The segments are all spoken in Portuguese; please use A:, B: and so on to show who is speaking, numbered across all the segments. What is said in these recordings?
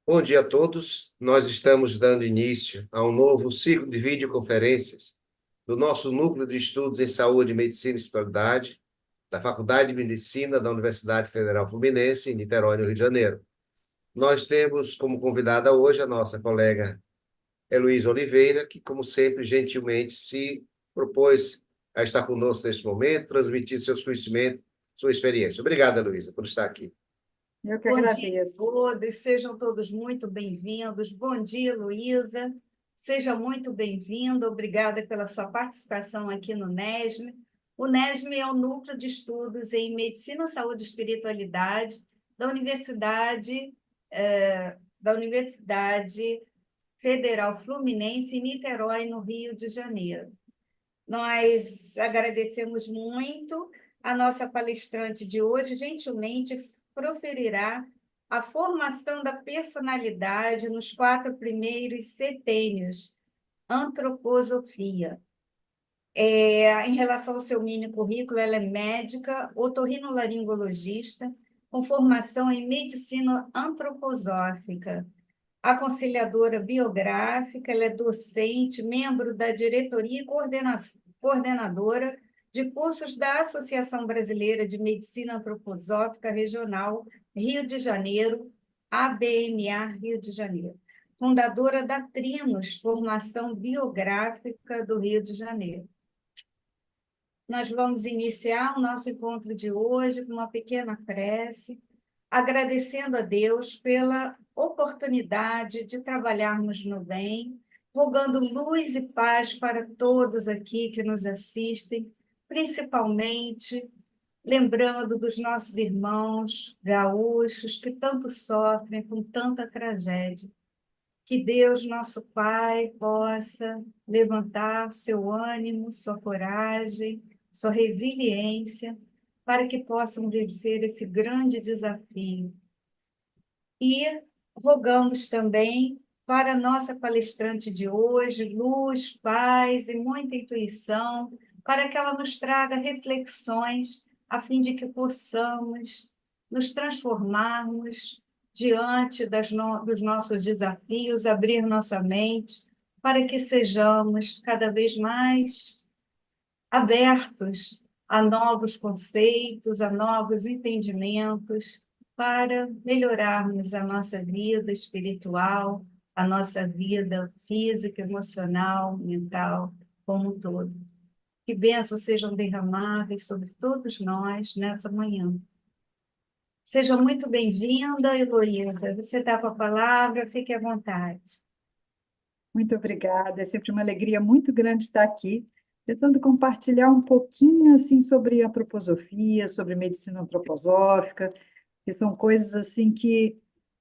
A: Bom dia a todos. Nós estamos dando início a um novo ciclo de videoconferências do nosso Núcleo de Estudos em Saúde, Medicina e Especialidade, da Faculdade de Medicina da Universidade Federal Fluminense, em Niterói, no Rio de Janeiro. Nós temos como convidada hoje a nossa colega Heloísa Oliveira, que, como sempre, gentilmente se propôs a estar conosco neste momento, transmitir seus conhecimentos, sua experiência. Obrigado, Heloísa, por estar aqui.
B: Eu que
C: Bom dia a
B: agradeço.
C: todos, sejam todos muito bem-vindos. Bom dia, Luísa. Seja muito bem-vinda, obrigada pela sua participação aqui no NESM. O NESM é o Núcleo de Estudos em Medicina, Saúde e Espiritualidade da Universidade Federal Fluminense, em Niterói, no Rio de Janeiro. Nós agradecemos muito a nossa palestrante de hoje, gentilmente proferirá a formação da personalidade nos 4 primeiros setênios, antroposofia. Em relação ao seu mini currículo, ela é médica, otorrinolaringologista, com formação em medicina antroposófica, aconselhadora biográfica, ela é docente, membro da diretoria e coordenadora de cursos da Associação Brasileira de Medicina Antroposófica Regional Rio de Janeiro, ABMA Rio de Janeiro. Fundadora da Trinos, Formação Biográfica do Rio de Janeiro. Nós vamos iniciar o nosso encontro de hoje com uma pequena prece, agradecendo a Deus pela oportunidade de trabalharmos no bem, rogando luz e paz para todos aqui que nos assistem, principalmente lembrando dos nossos irmãos gaúchos que tanto sofrem com tanta tragédia. Que Deus, nosso Pai, possa levantar seu ânimo, sua coragem, sua resiliência, para que possam vencer esse grande desafio. E rogamos também para a nossa palestrante de hoje, luz, paz e muita intuição, para que ela nos traga reflexões a fim de que possamos nos transformarmos diante dos nossos desafios, abrir nossa mente, para que sejamos cada vez mais abertos a novos conceitos, a novos entendimentos, para melhorarmos a nossa vida espiritual, a nossa vida física, emocional, mental, como um todo. Que bênçãos sejam derramáveis sobre todos nós nessa manhã. Seja muito bem-vinda, Heloísa. Você está com a palavra, fique à vontade.
B: Muito obrigada. É sempre uma alegria muito grande estar aqui, tentando compartilhar um pouquinho assim sobre antroposofia, sobre medicina antroposófica, que são coisas assim que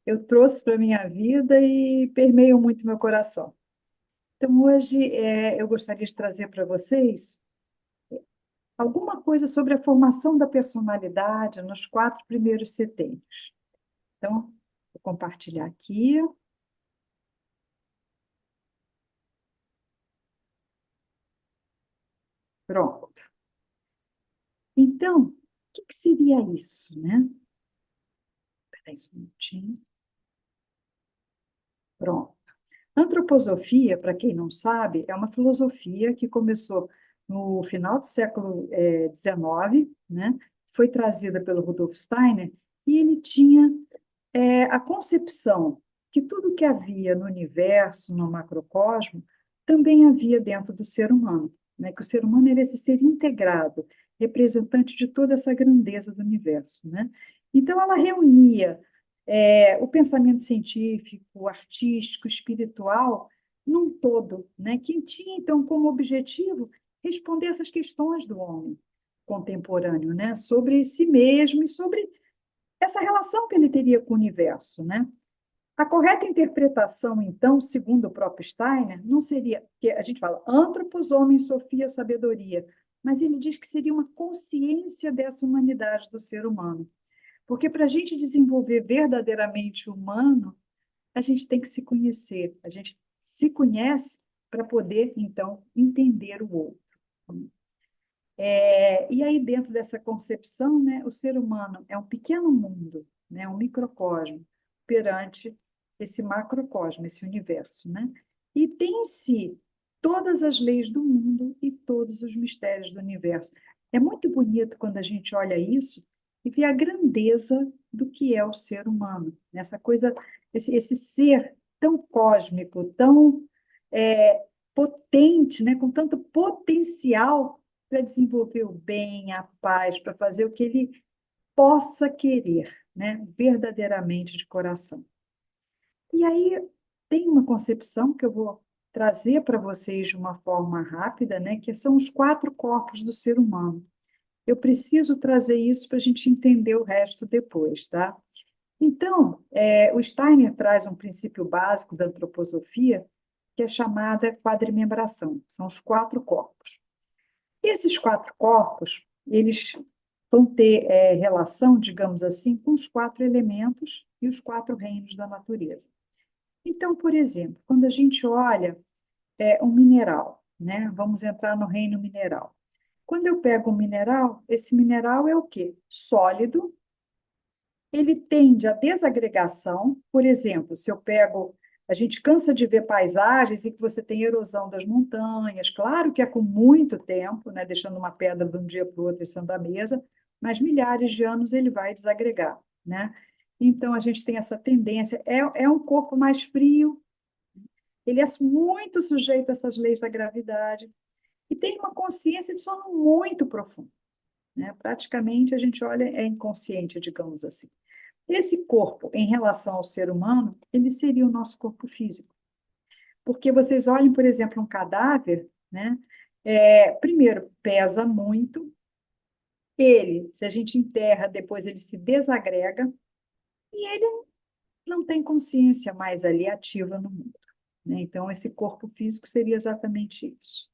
B: eu trouxe para a minha vida e permeiam muito meu coração. Então, hoje eu gostaria de trazer para vocês alguma coisa sobre a formação da personalidade nos 4 primeiros setênios. Então, vou compartilhar aqui. Pronto. Então, o que seria isso, né? Espera aí só um minutinho. Pronto. Antroposofia, para quem não sabe, é uma filosofia que começou no final do século XIX, né? Foi trazida pelo Rudolf Steiner, e ele tinha a concepção que tudo que havia no universo, no macrocosmo, também havia dentro do ser humano, né? Que o ser humano era esse ser integrado, representante de toda essa grandeza do universo, né? Então, ela reunia o pensamento científico, artístico, espiritual, num todo, né? Que tinha, então, como objetivo responder essas questões do homem contemporâneo, né? Sobre si mesmo e sobre essa relação que ele teria com o universo, né? A correta interpretação, então, segundo o próprio Steiner, não seria, que a gente fala antropos, homem, sofia, sabedoria, mas ele diz que seria uma consciência dessa humanidade do ser humano. Porque para a gente desenvolver verdadeiramente o humano, a gente tem que se conhecer, a gente se conhece para poder, então, entender o outro. E aí, dentro dessa concepção, né, o ser humano é um pequeno mundo, né, um microcosmo, perante esse macrocosmo, esse universo, né? E tem em si todas as leis do mundo e todos os mistérios do universo. É muito bonito quando a gente olha isso e vê a grandeza do que é o ser humano, essa coisa, esse ser tão cósmico, tão potente, né, com tanto potencial para desenvolver o bem, a paz, para fazer o que ele possa querer, né, verdadeiramente de coração. E aí tem uma concepção que eu vou trazer para vocês de uma forma rápida, né, que são os 4 corpos do ser humano. Eu preciso trazer isso para a gente entender o resto depois, tá? Então, o Steiner traz um princípio básico da antroposofia, que é chamada quadrimembração, são os 4 corpos. Esses 4 corpos, eles vão ter relação, digamos assim, com os 4 elementos e os 4 reinos da natureza. Então, por exemplo, quando a gente olha um mineral, né? Vamos entrar no reino mineral. Quando eu pego um mineral, esse mineral é o quê? Sólido, ele tende à desagregação. Por exemplo, se eu pego, a gente cansa de ver paisagens em que você tem erosão das montanhas, claro que é com muito tempo, né, deixando uma pedra de um dia para o outro em cima da mesa, mas milhares de anos ele vai desagregar, né? Então, a gente tem essa tendência, é um corpo mais frio, ele é muito sujeito a essas leis da gravidade, e tem uma consciência de sono muito profundo, né? Praticamente, a gente olha, é inconsciente, digamos assim. Esse corpo, em relação ao ser humano, ele seria o nosso corpo físico. Porque vocês olhem, por exemplo, um cadáver, né? Primeiro, pesa muito. Ele, se a gente enterra, depois ele se desagrega e ele não tem consciência mais ali ativa no mundo, né? Então, esse corpo físico seria exatamente isso.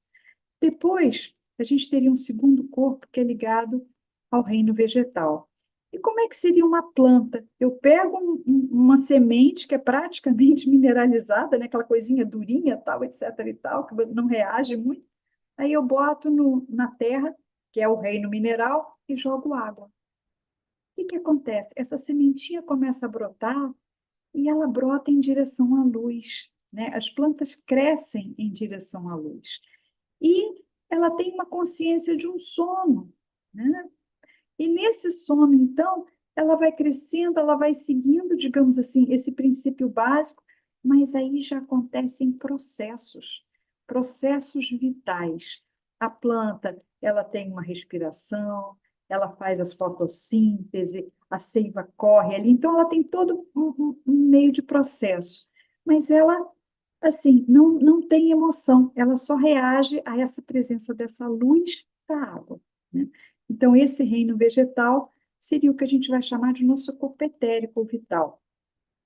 B: Depois, a gente teria um segundo corpo que é ligado ao reino vegetal. E como é que seria uma planta? Eu pego uma semente que é praticamente mineralizada, né? Aquela coisinha durinha, tal, etc. e tal, que não reage muito. Aí eu boto na terra, que é o reino mineral, e jogo água. O que acontece? Essa sementinha começa a brotar e ela brota em direção à luz, né? As plantas crescem em direção à luz. E ela tem uma consciência de um sono, né? E nesse sono, então, ela vai crescendo, ela vai seguindo, digamos assim, esse princípio básico, mas aí já acontecem processos vitais. A planta, ela tem uma respiração, ela faz as fotossíntese, a seiva corre ali, então ela tem todo um meio de processo, mas ela, assim, não tem emoção, ela só reage a essa presença dessa luz da água, né? Então, esse reino vegetal seria o que a gente vai chamar de nosso corpo etérico ou vital.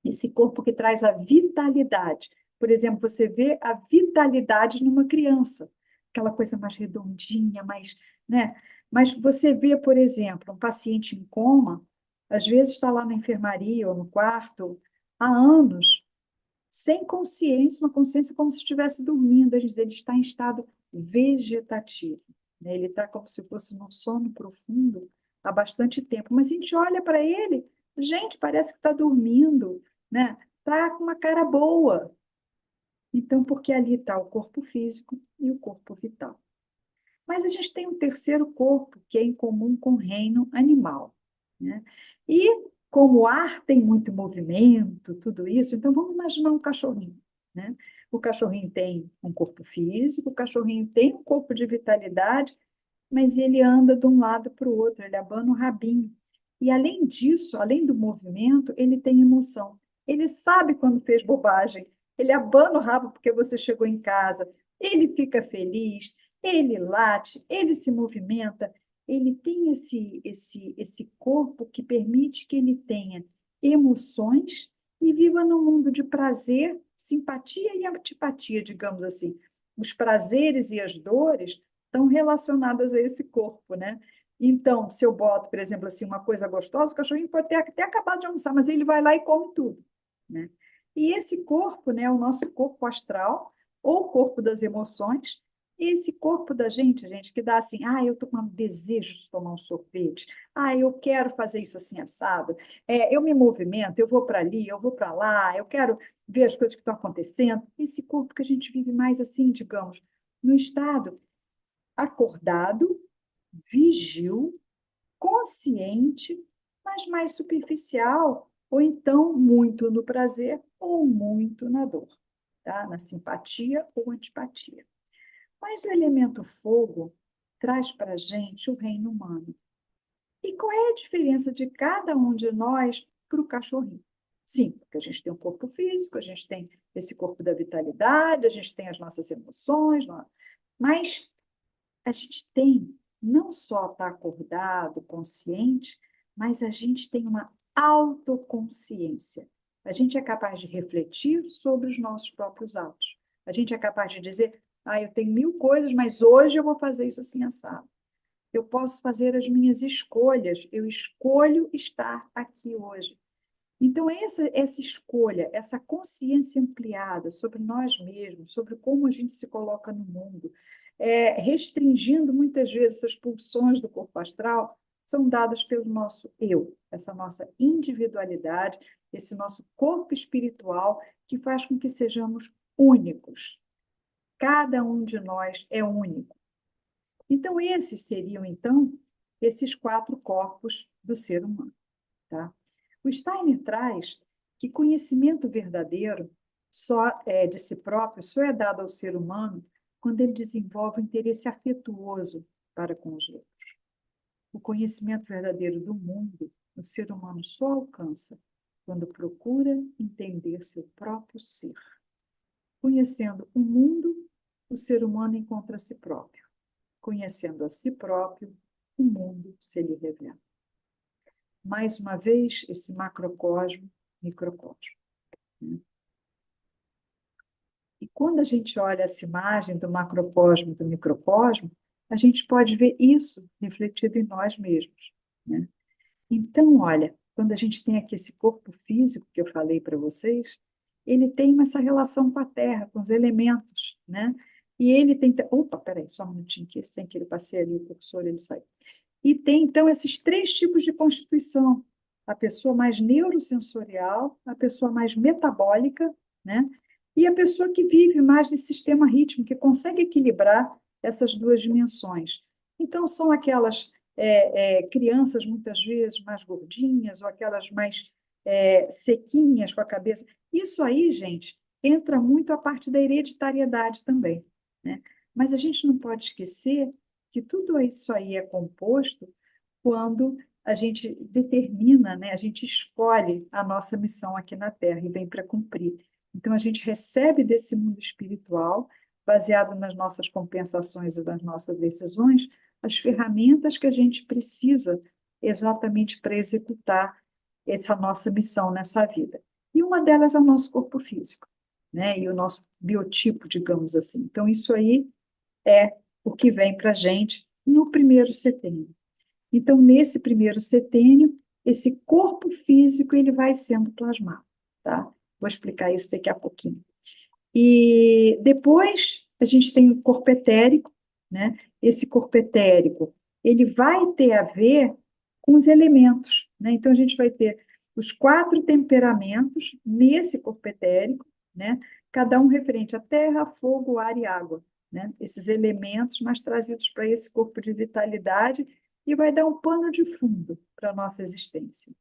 B: Esse corpo que traz a vitalidade. Por exemplo, você vê a vitalidade numa criança, aquela coisa mais redondinha, mais, né? Mas você vê, por exemplo, um paciente em coma, às vezes está lá na enfermaria ou no quarto há anos, sem consciência, uma consciência como se estivesse dormindo, ele está em estado vegetativo, né? Ele está como se fosse num sono profundo há bastante tempo, mas a gente olha para ele, gente, parece que está dormindo, né? Está com uma cara boa. Então, porque ali está o corpo físico e o corpo vital. Mas a gente tem um terceiro corpo que é em comum com o reino animal, né? E como o ar tem muito movimento, tudo isso, então vamos imaginar um cachorrinho, né? O cachorrinho tem um corpo físico, o cachorrinho tem um corpo de vitalidade, mas ele anda de um lado para o outro, ele abana o rabinho. E além disso, além do movimento, ele tem emoção. Ele sabe quando fez bobagem, ele abana o rabo porque você chegou em casa, ele fica feliz, ele late, ele se movimenta, ele tem esse corpo que permite que ele tenha emoções e viva num mundo de prazer, simpatia e antipatia, digamos assim. Os prazeres e as dores estão relacionadas a esse corpo, né? Então, se eu boto, por exemplo, assim, uma coisa gostosa, o cachorrinho pode ter até acabado de almoçar, mas ele vai lá e come tudo, né? E esse corpo, né, é o nosso corpo astral, ou corpo das emoções, Esse corpo da gente, que dá assim, eu estou com um desejo de tomar um sorvete, eu quero fazer isso assim assado, eu me movimento, eu vou para ali, eu vou para lá, eu quero ver as coisas que estão acontecendo. Esse corpo que a gente vive mais assim, digamos, no estado acordado, vigil, consciente, mas mais superficial, ou então muito no prazer ou muito na dor, tá? Na simpatia ou antipatia. Mas o elemento fogo traz para a gente o reino humano. E qual é a diferença de cada um de nós para o cachorrinho? Sim, porque a gente tem um corpo físico, a gente tem esse corpo da vitalidade, a gente tem as nossas emoções, mas a gente tem não só estar acordado, consciente, mas a gente tem uma autoconsciência. A gente é capaz de refletir sobre os nossos próprios atos. A gente é capaz de dizer, eu tenho 1000 coisas, mas hoje eu vou fazer isso assim assado. Eu posso fazer as minhas escolhas, eu escolho estar aqui hoje. Então, essa escolha, essa consciência ampliada sobre nós mesmos, sobre como a gente se coloca no mundo, restringindo muitas vezes essas pulsões do corpo astral, são dadas pelo nosso eu, essa nossa individualidade, esse nosso corpo espiritual, que faz com que sejamos únicos. Cada um de nós é único. Então, esses seriam, então, esses 4 corpos do ser humano, tá? O Steiner traz que conhecimento verdadeiro de si próprio só é dado ao ser humano quando ele desenvolve um interesse afetuoso para com os outros. O conhecimento verdadeiro do mundo, o ser humano só alcança quando procura entender seu próprio ser. Conhecendo o mundo, o ser humano encontra a si próprio. Conhecendo a si próprio, o mundo se lhe revela. Mais uma vez, esse macrocosmo, microcosmo. E quando a gente olha essa imagem do macrocosmo, do microcosmo, a gente pode ver isso refletido em nós mesmos, né? Então, olha, quando a gente tem aqui esse corpo físico que eu falei para vocês, ele tem essa relação com a Terra, com os elementos, né? E ele tem... Opa, peraí, só um minutinho aqui, sem que ele passe ali o cursor, ele saiu. E tem, então, esses 3 tipos de constituição. A pessoa mais neurosensorial, a pessoa mais metabólica, né? E a pessoa que vive mais nesse sistema rítmico, que consegue equilibrar essas 2 dimensões. Então, são aquelas crianças, muitas vezes, mais gordinhas, ou aquelas mais sequinhas com a cabeça. Isso aí, gente, entra muito a parte da hereditariedade também, né? Mas a gente não pode esquecer que tudo isso aí é composto quando a gente determina, né, a gente escolhe a nossa missão aqui na Terra e vem para cumprir. Então, a gente recebe desse mundo espiritual, baseado nas nossas compensações e nas nossas decisões, as ferramentas que a gente precisa exatamente para executar essa nossa missão nessa vida. E uma delas é o nosso corpo físico, né, e o nosso biotipo, digamos assim. Então, isso aí é o que vem para a gente no primeiro setênio. Então, nesse primeiro setênio, esse corpo físico ele vai sendo plasmado, tá? Vou explicar isso daqui a pouquinho. E depois a gente tem o corpo etérico, né? Esse corpo etérico, ele vai ter a ver com os elementos, né? Então, a gente vai ter os 4 temperamentos nesse corpo etérico, né? Cada um referente a terra, fogo, ar e água, né? Esses elementos mais trazidos para esse corpo de vitalidade e vai dar um pano de fundo para a nossa existência.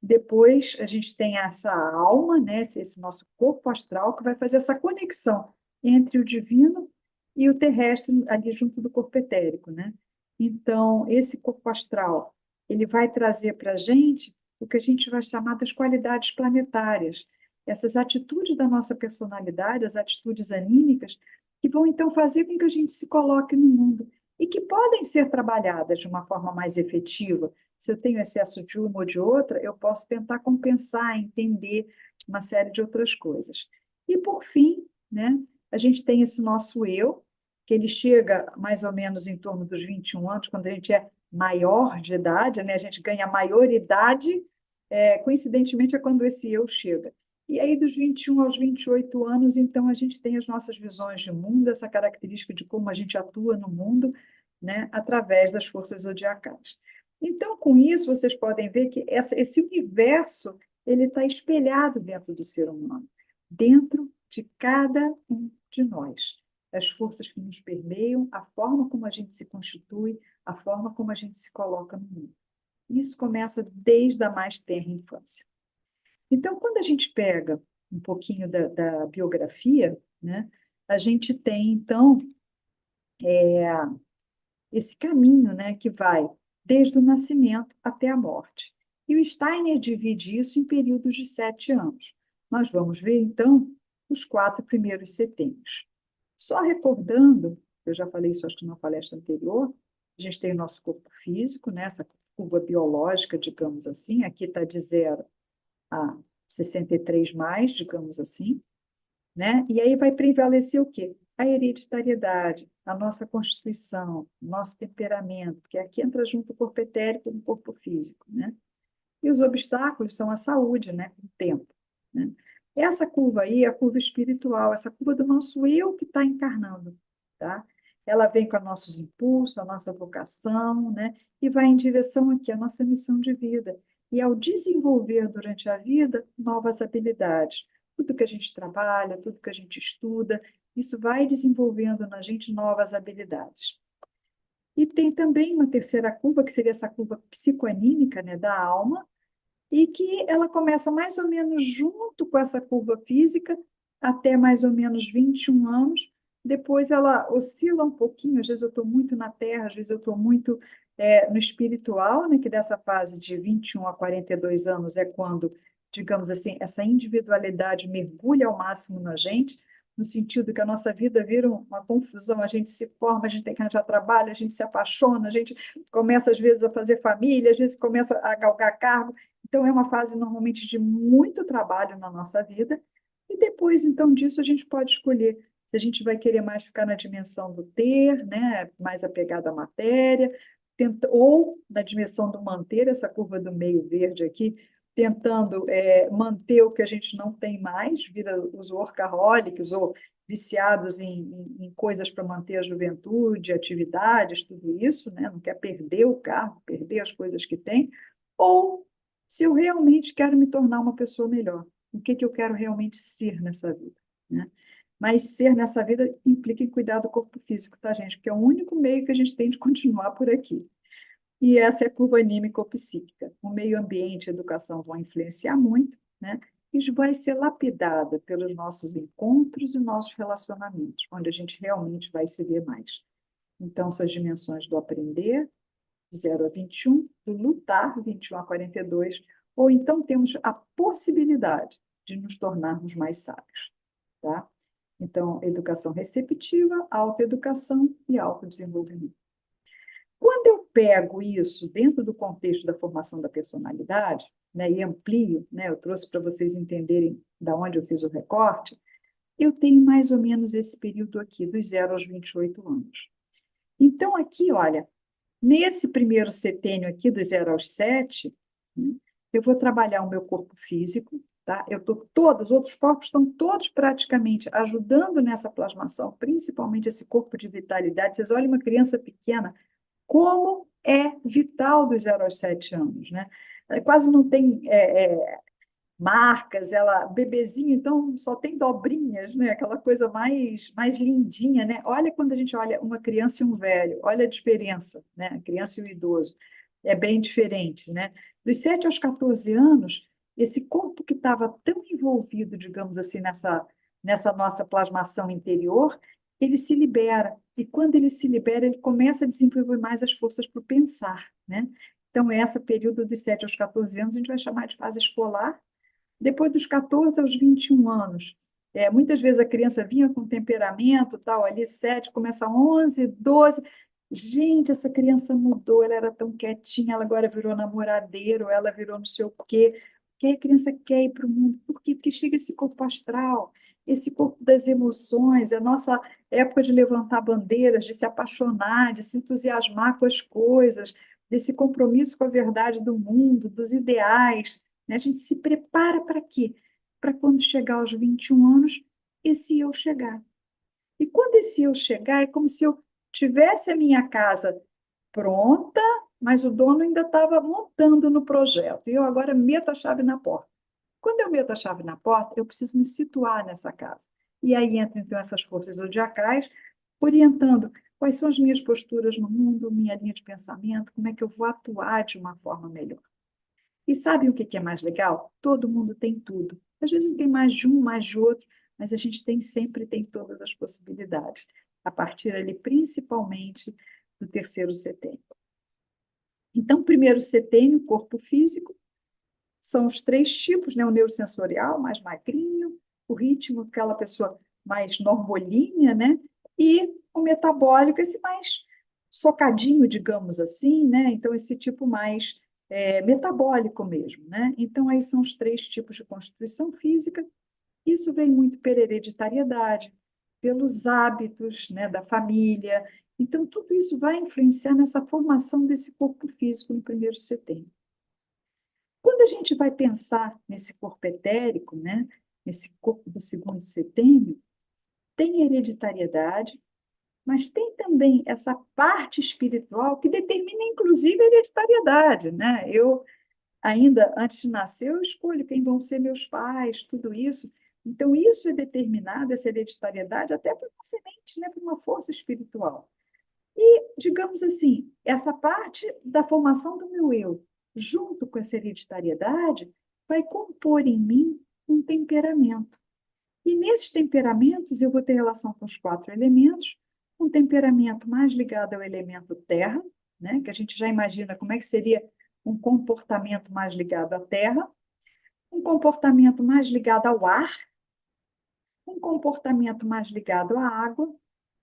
B: Depois, a gente tem essa alma, né? Esse nosso corpo astral, que vai fazer essa conexão entre o divino e o terrestre ali junto do corpo etérico, né? Então, esse corpo astral, ele vai trazer para a gente o que a gente vai chamar das qualidades planetárias, essas atitudes da nossa personalidade, as atitudes anímicas, que vão então fazer com que a gente se coloque no mundo e que podem ser trabalhadas de uma forma mais efetiva. Se eu tenho excesso de uma ou de outra, eu posso tentar compensar, entender uma série de outras coisas. E, por fim, né, a gente tem esse nosso eu, que ele chega mais ou menos em torno dos 21 anos, quando a gente é maior de idade, né, a gente ganha maioridade, coincidentemente é quando esse eu chega. E aí, dos 21 aos 28 anos, então, a gente tem as nossas visões de mundo, essa característica de como a gente atua no mundo, né, através das forças zodiacais. Então, com isso, vocês podem ver que esse universo ele está espelhado dentro do ser humano, dentro de cada um de nós. As forças que nos permeiam, a forma como a gente se constitui, a forma como a gente se coloca no mundo. Isso começa desde a mais tenra infância. Então, quando a gente pega um pouquinho da biografia, né, a gente tem, então, esse caminho, né, que vai desde o nascimento até a morte. E o Steiner divide isso em períodos de 7 anos. Nós vamos ver, então, os 4 primeiros setênios. Só recordando, eu já falei isso acho que na palestra anterior, a gente tem o nosso corpo físico, né, essa curva biológica, digamos assim, aqui está de 0 a 63 mais, digamos assim, né? E aí vai prevalecer o quê? A hereditariedade, a nossa constituição, o nosso temperamento, porque aqui entra junto o corpo etérico e o corpo físico, né? E os obstáculos são a saúde, né? O tempo, né? Essa curva aí é a curva espiritual, essa curva do nosso eu que está encarnando, tá? Ela vem com os nossos impulsos, a nossa vocação, né? E vai em direção aqui à nossa missão de vida. E ao desenvolver durante a vida novas habilidades, tudo que a gente trabalha, tudo que a gente estuda, isso vai desenvolvendo na gente novas habilidades. E tem também uma terceira curva, que seria essa curva psicoanímica, né, da alma, e que ela começa mais ou menos junto com essa curva física, até mais ou menos 21 anos. Depois ela oscila um pouquinho, às vezes eu estou muito na terra, às vezes eu estou muito no espiritual, né, que dessa fase de 21 a 42 anos é quando, digamos assim, essa individualidade mergulha ao máximo na gente, no sentido que a nossa vida vira uma confusão, a gente se forma, a gente tem que arranjar trabalho, a gente se apaixona, a gente começa às vezes a fazer família, às vezes começa a galgar cargo. Então, é uma fase normalmente de muito trabalho na nossa vida, e depois, então, disso, a gente pode escolher se a gente vai querer mais ficar na dimensão do ter, né, mais apegado à matéria, ou na dimensão do manter, essa curva do meio verde aqui, tentando manter o que a gente não tem mais, vira os workaholics, ou viciados em coisas para manter a juventude, atividades, tudo isso, né? Não quer perder o carro, perder as coisas que tem, ou se eu realmente quero me tornar uma pessoa melhor, o que eu quero realmente ser nessa vida, né? Mas ser nessa vida implica em cuidar do corpo físico, tá, gente? Porque é o único meio que a gente tem de continuar por aqui. E essa é a curva anímica ou psíquica. O meio ambiente e a educação vão influenciar muito, né? E vai ser lapidada pelos nossos encontros e nossos relacionamentos, onde a gente realmente vai se ver mais. Então, são as dimensões do aprender, de 0 a 21, do lutar, 21 a 42, ou então temos a possibilidade de nos tornarmos mais sábios, tá? Então, educação receptiva, autoeducação e autodesenvolvimento. Quando eu pego isso dentro do contexto da formação da personalidade, né, e amplio, né, eu trouxe para vocês entenderem da onde eu fiz o recorte, eu tenho mais ou menos esse período aqui, dos 0 aos 28 anos. Então, aqui, olha, nesse primeiro setênio aqui, dos 0 aos 7, né, eu vou trabalhar o meu corpo físico, tá? Os outros corpos estão todos praticamente ajudando nessa plasmação, principalmente esse corpo de vitalidade. Vocês olham uma criança pequena, como é vital dos 0 aos 7 anos, né? Ela quase não tem marcas, ela, bebezinho, então só tem dobrinhas, né? Aquela coisa mais lindinha, né? Olha quando a gente olha uma criança e um velho, olha a diferença, né? A criança e o idoso. É bem diferente, né? Dos 7 aos 14 anos, esse corpo que estava tão envolvido, digamos assim, nessa nossa plasmação interior, ele se libera. E quando ele se libera, ele começa a desenvolver mais as forças para o pensar, né? Então, esse período dos 7 aos 14 anos, a gente vai chamar de fase escolar. Depois dos 14 aos 21 anos, muitas vezes a criança vinha com temperamento, tal, ali 7, começa 11, 12. Gente, essa criança mudou, ela era tão quietinha, ela agora virou namoradeiro, ela virou não sei o quê. Porque a criança quer ir para o mundo. Por quê? Porque chega esse corpo astral, esse corpo das emoções, é a nossa época de levantar bandeiras, de se apaixonar, de se entusiasmar com as coisas, desse compromisso com a verdade do mundo, dos ideais, né? A gente se prepara para quê? para quando chegar aos 21 anos, esse eu chegar. E quando esse eu chegar, é como se eu tivesse a minha casa pronta, mas o dono ainda estava montando no projeto. E eu agora meto a chave na porta. Quando eu meto a chave na porta, eu preciso me situar nessa casa. E aí entram, então, essas forças zodiacais, orientando quais são as minhas posturas no mundo, minha linha de pensamento, como é que eu vou atuar de uma forma melhor. E sabem o que é mais legal? Todo mundo tem tudo. Às vezes tem mais de um, mais de outro, mas a gente sempre tem todas as possibilidades, a partir ali, principalmente, do terceiro setênio. Então, primeiro setênio, corpo físico, são os 3 tipos, né? O neurosensorial, mais magrinho, o ritmo, aquela pessoa mais normalinha, né? E o metabólico, esse mais socadinho, digamos assim, né? Então, esse tipo mais metabólico mesmo, né? Então, aí são os 3 tipos de constituição física. Isso vem muito pela hereditariedade, pelos hábitos, né, da família. Então, tudo isso vai influenciar nessa formação desse corpo físico no primeiro setênio. Quando a gente vai pensar nesse corpo etérico, né, nesse corpo do segundo setênio, tem hereditariedade, mas tem também essa parte espiritual que determina, inclusive, a hereditariedade, né? Eu, ainda antes de nascer, eu escolho quem vão ser meus pais, tudo isso. Então, isso é determinado, essa hereditariedade, até por uma semente, né, por uma força espiritual. E, digamos assim, essa parte da formação do meu eu, junto com essa hereditariedade, vai compor em mim um temperamento. E nesses temperamentos eu vou ter relação com os 4 elementos, um temperamento mais ligado ao elemento terra, né, que a gente já imagina como é que seria um comportamento mais ligado à terra, um comportamento mais ligado ao ar, um comportamento mais ligado à água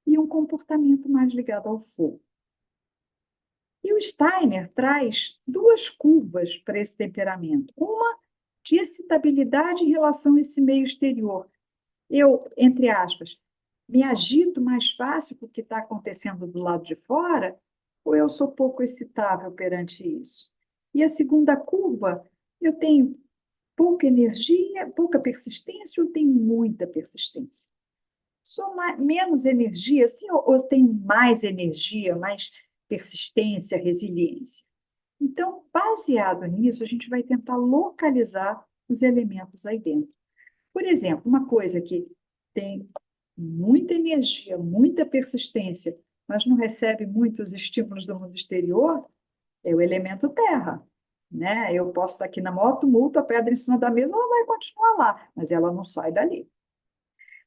B: e um comportamento mais ligado ao fogo. E o Steiner traz 2 curvas para esse temperamento. Uma de excitabilidade em relação a esse meio exterior. Eu, entre aspas, me agito mais fácil com o que está acontecendo do lado de fora, ou eu sou pouco excitável perante isso? E a segunda curva, eu tenho pouca energia, pouca persistência, ou tenho muita persistência? Sou menos energia, sim, ou tenho mais energia, mais persistência, resiliência? Então, baseado nisso, a gente vai tentar localizar os elementos aí dentro. Por exemplo, uma coisa que tem muita energia, muita persistência, mas não recebe muitos estímulos do mundo exterior, é o elemento terra, né? Eu posso estar aqui na maior tumulto, a pedra em cima da mesa, ela vai continuar lá, mas ela não sai dali.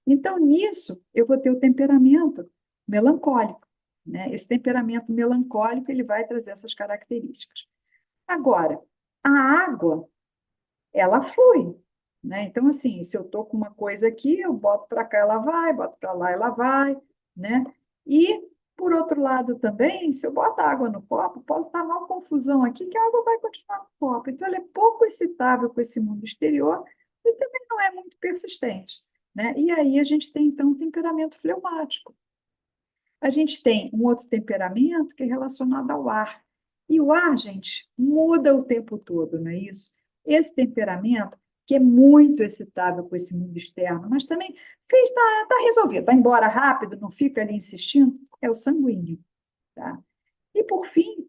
B: Então, nisso, eu vou ter o temperamento melancólico, né? Esse temperamento melancólico, ele vai trazer essas características. Agora, a água, ela flui, né? Então, assim, se eu estou com uma coisa aqui, eu boto para cá, ela vai, boto para lá, ela vai, né? E, por outro lado também, se eu boto água no copo, posso dar uma confusão aqui, que a água vai continuar no copo. Então, ela é pouco excitável com esse mundo exterior e também não é muito persistente, né? E aí a gente tem, então, um temperamento fleumático. A gente tem um outro temperamento que é relacionado ao ar. E o ar, gente, muda o tempo todo, não é isso? Esse temperamento, que é muito excitável com esse mundo externo, mas também tá resolvido, vai embora rápido, não fica ali insistindo, é o sanguíneo. Tá? E, por fim,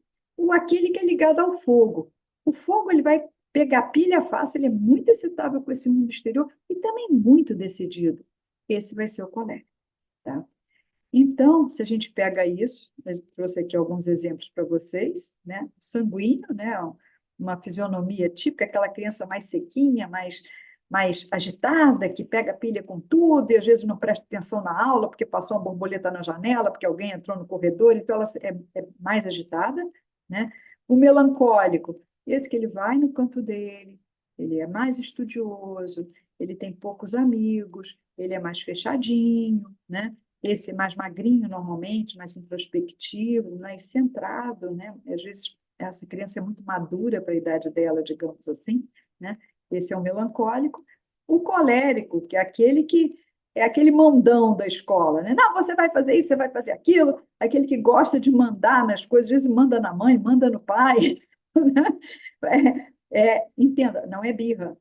B: aquele que é ligado ao fogo. O fogo, ele vai pegar pilha fácil, ele é muito excitável com esse mundo exterior e também muito decidido. Esse vai ser o colérico. Tá? Então, se a gente pega isso, eu trouxe aqui alguns exemplos para vocês, né? O sanguíneo, né? Uma fisionomia típica, aquela criança mais sequinha, mais agitada, que pega pilha com tudo e às vezes não presta atenção na aula porque passou uma borboleta na janela, porque alguém entrou no corredor, então ela é mais agitada, né? O melancólico, esse que ele vai no canto dele, ele é mais estudioso, ele tem poucos amigos, ele é mais fechadinho, né? Esse mais magrinho, normalmente, mais introspectivo, mais centrado, né? Às vezes, essa criança é muito madura para a idade dela, digamos assim, né? Esse é o melancólico. O colérico, que é aquele que é aquele mandão da escola, né? Não, você vai fazer isso, você vai fazer aquilo. Aquele que gosta de mandar nas coisas, às vezes manda na mãe, manda no pai. Né? Entenda, não é birra.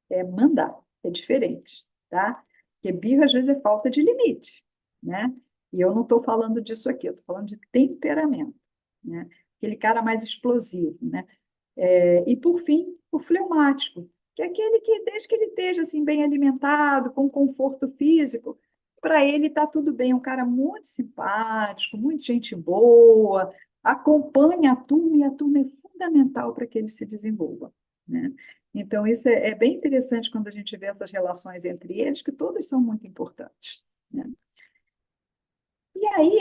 B: é mandar, é diferente, tá? Porque birra, às vezes, é falta de limite, né? E eu não estou falando disso aqui, eu estou falando de temperamento, né? Aquele cara mais explosivo, né? E, por fim, o fleumático, que é aquele que, desde que ele esteja assim, bem alimentado, com conforto físico, para ele está tudo bem. É um cara muito simpático, muito gente boa, acompanha a turma e a turma é fundamental para que ele se desenvolva, né? Então, isso é bem interessante quando a gente vê essas relações entre eles, que todos são muito importantes, né? E aí,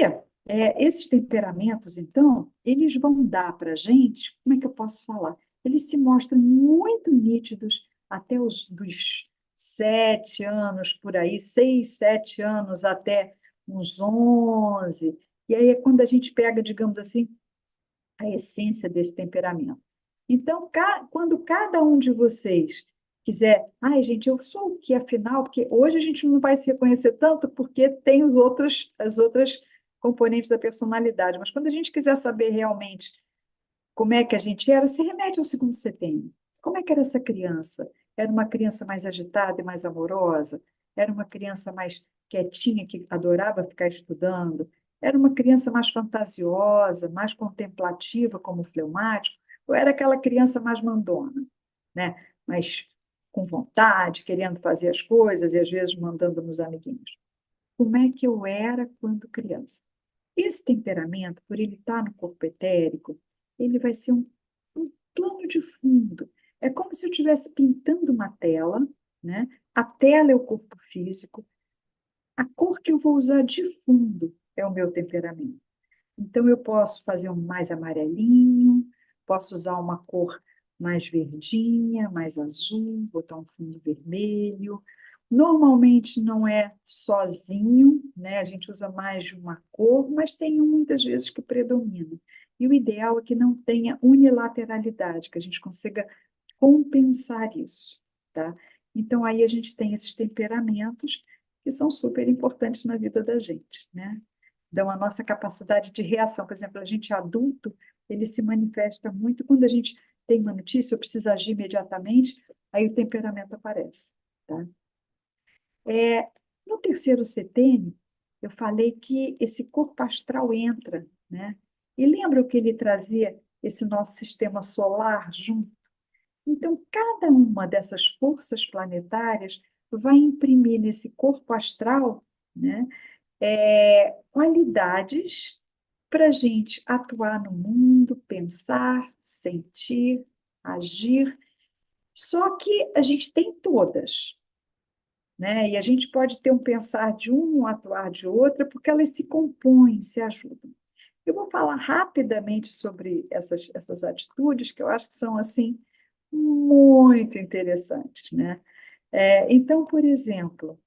B: esses temperamentos, então, eles vão dar para a gente, como é que eu posso falar? Eles se mostram muito nítidos até dos 7 anos, por aí, 6, 7 anos, até uns 11. E aí é quando a gente pega, digamos assim, a essência desse temperamento. Então, quando cada um de vocês quiser, ai, gente, eu sou o que afinal, porque hoje a gente não vai se reconhecer tanto porque tem as outras componentes da personalidade, mas quando a gente quiser saber realmente como é que a gente era, se remete ao 2º setembro. Como é que era essa criança? Era uma criança mais agitada e mais amorosa? Era uma criança mais quietinha, que adorava ficar estudando? Era uma criança mais fantasiosa, mais contemplativa, como o fleumático? Ou era aquela criança mais mandona, né? Mais com vontade, querendo fazer as coisas e às vezes mandando nos amiguinhos? Como é que eu era quando criança? Esse temperamento, por ele estar no corpo etérico, ele vai ser um plano de fundo. É como se eu estivesse pintando uma tela, né? A tela é o corpo físico, a cor que eu vou usar de fundo é o meu temperamento. Então, eu posso fazer um mais amarelinho, posso usar uma cor mais verdinha, mais azul, botar um fundo vermelho. Normalmente não é sozinho, né? A gente usa mais de uma cor, mas tem muitas vezes que predomina. E o ideal é que não tenha unilateralidade, que a gente consiga compensar isso, tá? Então, aí a gente tem esses temperamentos que são super importantes na vida da gente, né? Dão a nossa capacidade de reação. Por exemplo, a gente adulto, ele se manifesta muito quando a gente tem uma notícia, eu preciso agir imediatamente, aí o temperamento aparece, tá? No 3º setênio, eu falei que esse corpo astral entra, né? E lembra que ele trazia esse nosso sistema solar junto? Então, cada uma dessas forças planetárias vai imprimir nesse corpo astral, né, qualidades para a gente atuar no mundo, pensar, sentir, agir. Só que a gente tem todas, né? E a gente pode ter um pensar de um atuar de outra, porque elas se compõem, se ajudam. Eu vou falar rapidamente sobre essas atitudes que eu acho que são assim muito interessantes, né? Então, por exemplo,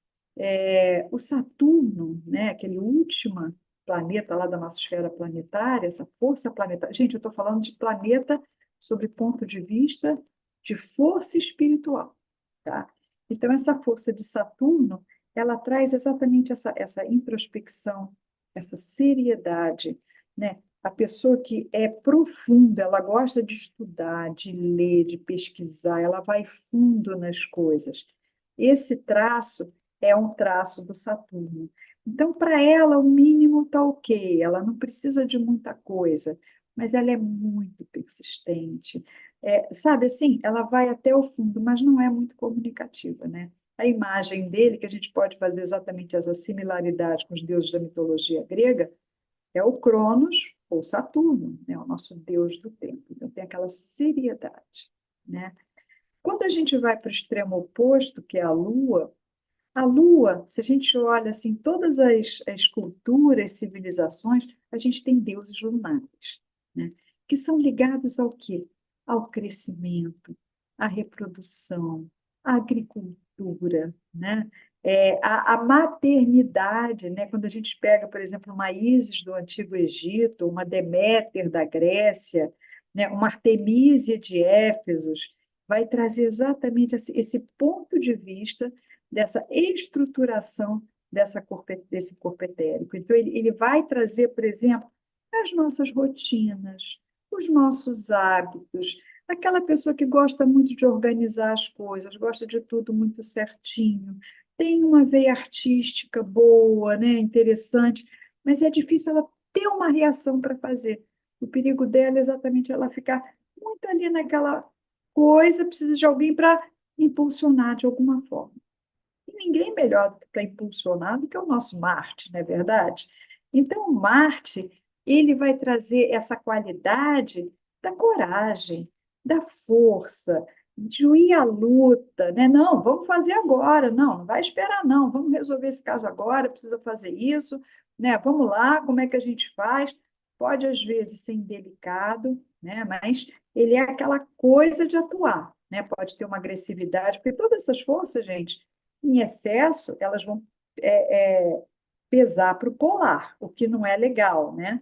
B: o Saturno, né, aquele último planeta lá da nossa esfera planetária, essa força planetária. Gente, eu estou falando de planeta sob ponto de vista de força espiritual, tá? Então, essa força de Saturno, ela traz exatamente essa introspecção, essa seriedade, né? A pessoa que é profunda, ela gosta de estudar, de ler, de pesquisar, ela vai fundo nas coisas. Esse traço é um traço do Saturno. Então, para ela, o mínimo está ok, ela não precisa de muita coisa, mas ela é muito persistente. Sabe assim, ela vai até o fundo, mas não é muito comunicativa, né? A imagem dele, que a gente pode fazer exatamente essa similaridade com os deuses da mitologia grega, é o Cronos ou Saturno, né? O nosso deus do tempo. Então, tem aquela seriedade, né? Quando a gente vai para o extremo oposto, que é a Lua, se a gente olha assim, todas as culturas, civilizações, a gente tem deuses lunares, né? Que são ligados ao quê? Ao crescimento, à reprodução, à agricultura, né? A maternidade, né? Quando a gente pega, por exemplo, uma Ísis do Antigo Egito, uma Deméter da Grécia, né? Uma Artemísia de Éfesos, vai trazer exatamente esse ponto de vista dessa estruturação desse corpo etérico. Então, ele vai trazer, por exemplo, as nossas rotinas, os nossos hábitos, aquela pessoa que gosta muito de organizar as coisas, gosta de tudo muito certinho, tem uma veia artística boa, né, interessante, mas é difícil ela ter uma reação para fazer. O perigo dela é exatamente ela ficar muito ali naquela coisa, precisa de alguém para impulsionar de alguma forma. E ninguém melhor para impulsionar do que o nosso Marte, não é verdade? Então, o Marte, ele vai trazer essa qualidade da coragem, da força, de ir à luta, né? Não, vamos fazer agora, não vai esperar, não, vamos resolver esse caso agora, precisa fazer isso, né? Vamos lá, como é que a gente faz? Pode, às vezes, ser indelicado, né? Mas ele é aquela coisa de atuar, né? Pode ter uma agressividade, porque todas essas forças, gente, em excesso, elas vão pesar para o polar, o que não é legal, né?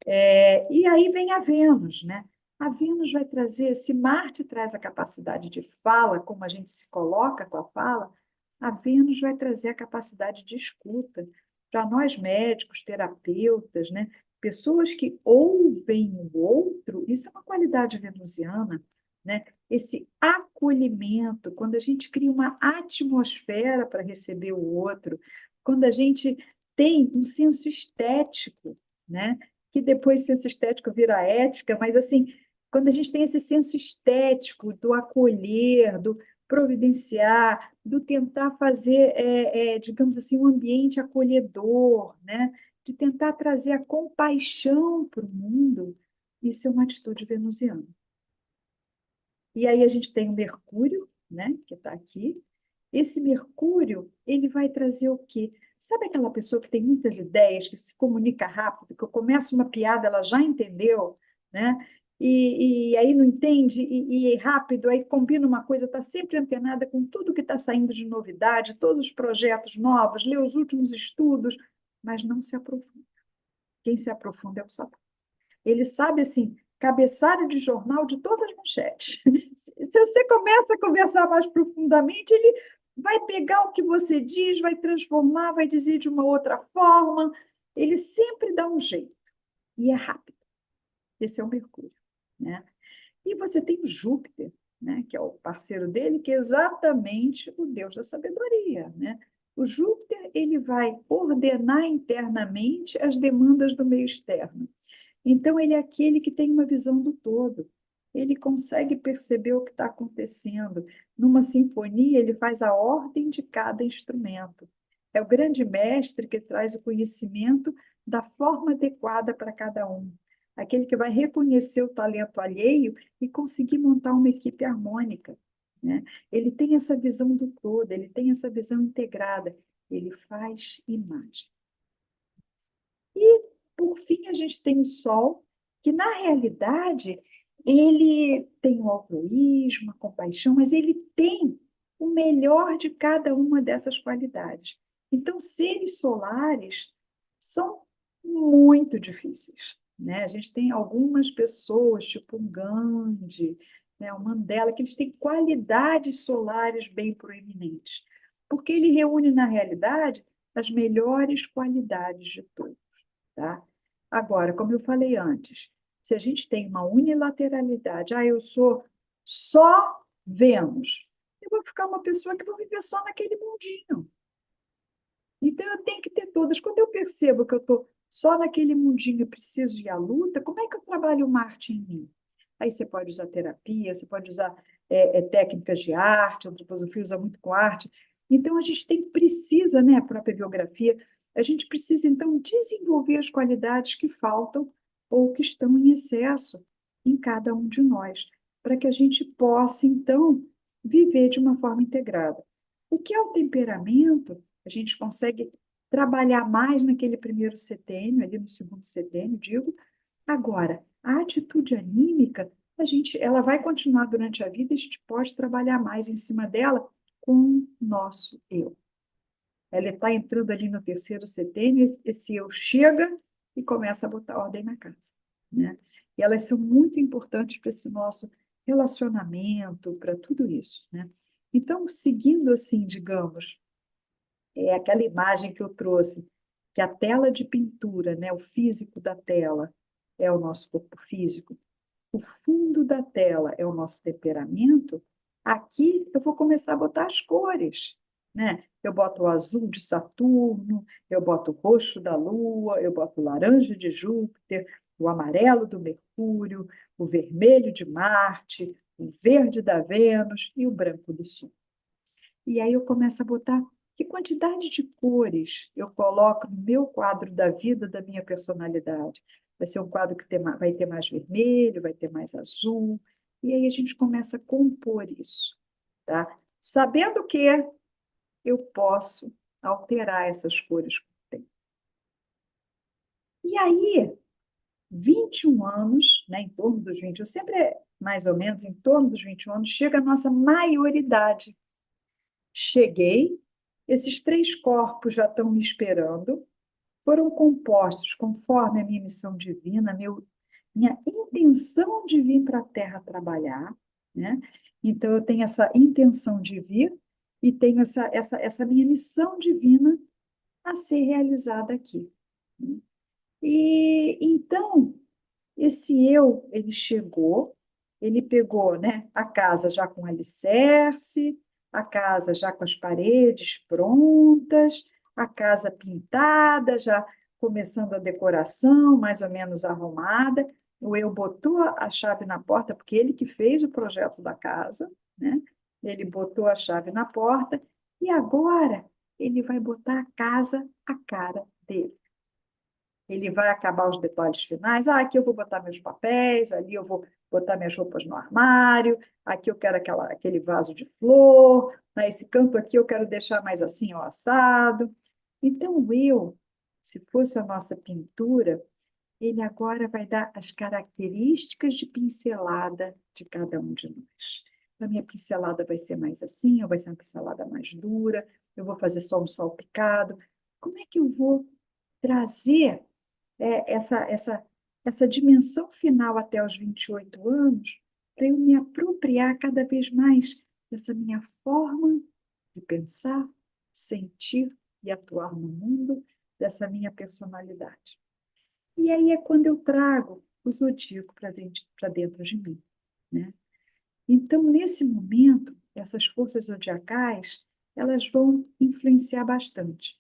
B: E aí vem a Vênus, né? A Vênus vai trazer, se Marte traz a capacidade de fala, como a gente se coloca com a fala, a Vênus vai trazer a capacidade de escuta. Para nós médicos, terapeutas, né? Pessoas que ouvem o outro, isso é uma qualidade venusiana, né? Esse acolhimento, quando a gente cria uma atmosfera para receber o outro, quando a gente tem um senso estético, né? Que depois senso estético vira ética, mas assim, quando a gente tem esse senso estético do acolher, do providenciar, do tentar fazer, digamos assim, um ambiente acolhedor, né? De tentar trazer a compaixão para o mundo, isso é uma atitude venusiana. E aí a gente tem o Mercúrio, né, que está aqui. Esse Mercúrio, ele vai trazer o quê? Sabe aquela pessoa que tem muitas ideias, que se comunica rápido, que eu começo uma piada, ela já entendeu, né? E aí não entende, e rápido, aí combina uma coisa, está sempre antenada com tudo que está saindo de novidade, todos os projetos novos, lê os últimos estudos, mas não se aprofunda. Quem se aprofunda é o Saturno. Ele sabe, assim, cabeçalho de jornal de todas as manchetes. Se você começa a conversar mais profundamente, ele vai pegar o que você diz, vai transformar, vai dizer de uma outra forma. Ele sempre dá um jeito. E é rápido. Esse é o Mercúrio, né? E você tem o Júpiter, né, que é o parceiro dele, que é exatamente o deus da sabedoria, né? O Júpiter, ele vai ordenar internamente as demandas do meio externo. Então, ele é aquele que tem uma visão do todo. Ele consegue perceber o que está acontecendo. Numa sinfonia, ele faz a ordem de cada instrumento. É o grande mestre que traz o conhecimento da forma adequada para cada um. Aquele que vai reconhecer o talento alheio e conseguir montar uma equipe harmônica, né? Ele tem essa visão do todo, ele tem essa visão integrada. Ele faz imagem. E, por fim, a gente tem o Sol, que, na realidade, ele tem o altruísmo, a compaixão, mas ele tem o melhor de cada uma dessas qualidades. Então, seres solares são muito difíceis, né? A gente tem algumas pessoas, tipo um Gandhi, né, o Mandela, que eles têm qualidades solares bem proeminentes, porque ele reúne, na realidade, as melhores qualidades de todos. Tá? Agora, como eu falei antes, se a gente tem uma unilateralidade, eu sou só Vênus, eu vou ficar uma pessoa que vou viver só naquele mundinho. Então, eu tenho que ter todas. Quando eu percebo que eu estou só naquele mundinho e preciso ir à luta, como é que eu trabalho o Marte em mim? Aí você pode usar terapia, você pode usar técnicas de arte, a antroposofia usa muito com arte. Então, a gente precisa, né, a própria biografia, a gente precisa, então, desenvolver as qualidades que faltam ou que estão em excesso em cada um de nós, para que a gente possa, então, viver de uma forma integrada. O que é o temperamento? A gente consegue trabalhar mais naquele primeiro setênio, ali no segundo setênio, digo. Agora, a atitude anímica, ela vai continuar durante a vida e a gente pode trabalhar mais em cima dela com o nosso eu. Ela está entrando ali no terceiro setênio, esse eu chega e começa a botar ordem na casa, né? E elas são muito importantes para esse nosso relacionamento, para tudo isso, né? Então, seguindo assim, digamos, é aquela imagem que eu trouxe, que a tela de pintura, né, o físico da tela, é o nosso corpo físico. o fundo da tela é o nosso temperamento, aqui eu vou começar a botar as cores, né? Eu boto o azul de Saturno, eu boto o roxo da Lua, eu boto o laranja de Júpiter, o amarelo do Mercúrio, o vermelho de Marte, o verde da Vênus e o branco do Sol. E aí eu começo a botar que quantidade de cores eu coloco no meu quadro da vida, da minha personalidade. Vai ser um quadro que vai ter mais vermelho, vai ter mais azul. E aí a gente começa a compor isso, tá? Sabendo que eu posso alterar essas cores com o tempo. E aí, 21 anos, né, em torno dos 21, sempre é mais ou menos em torno dos 21 anos, chega a nossa maioridade. Cheguei, esses 3 corpos já estão me esperando, foram compostos conforme a minha missão divina, minha intenção de vir para a Terra trabalhar, né? Então, eu tenho essa intenção de vir e tenho essa minha missão divina a ser realizada aqui. E então, esse eu, ele chegou, ele pegou, né, a casa já com alicerce, a casa já com as paredes prontas, a casa pintada, já começando a decoração, mais ou menos arrumada. O eu botou a chave na porta, porque ele que fez o projeto da casa, né? Ele botou a chave na porta e agora ele vai botar a casa a cara dele. Ele vai acabar os detalhes finais. Ah, aqui eu vou botar meus papéis, ali eu vou botar minhas roupas no armário, aqui eu quero aquele vaso de flor, né? Esse canto aqui eu quero deixar mais assim, ó, assado. Então, se fosse a nossa pintura, ele agora vai dar as características de pincelada de cada um de nós. A minha pincelada vai ser mais assim, ou vai ser uma pincelada mais dura, eu vou fazer só um salpicado. Como é que eu vou trazer essa dimensão final até os 28 anos, para eu me apropriar cada vez mais dessa minha forma de pensar, sentir e atuar no mundo, dessa minha personalidade. E aí é quando eu trago o zodíaco para dentro de mim, né? Então, nesse momento, essas forças zodiacais, elas vão influenciar bastante.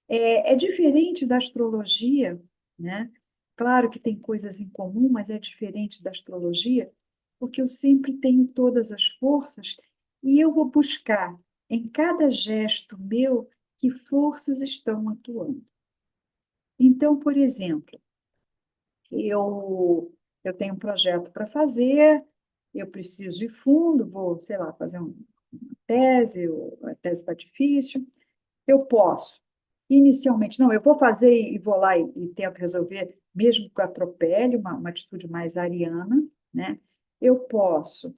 B: É diferente da astrologia, né? Claro que tem coisas em comum, mas é diferente da astrologia, porque eu sempre tenho todas as forças e eu vou buscar em cada gesto meu que forças estão atuando. Então, por exemplo, eu tenho um projeto para fazer, eu preciso ir fundo, vou, sei lá, fazer uma tese, a tese está difícil, eu posso, inicialmente, não, eu vou fazer e vou lá e tento resolver, mesmo que eu atropele, uma atitude mais ariana, né? Eu posso,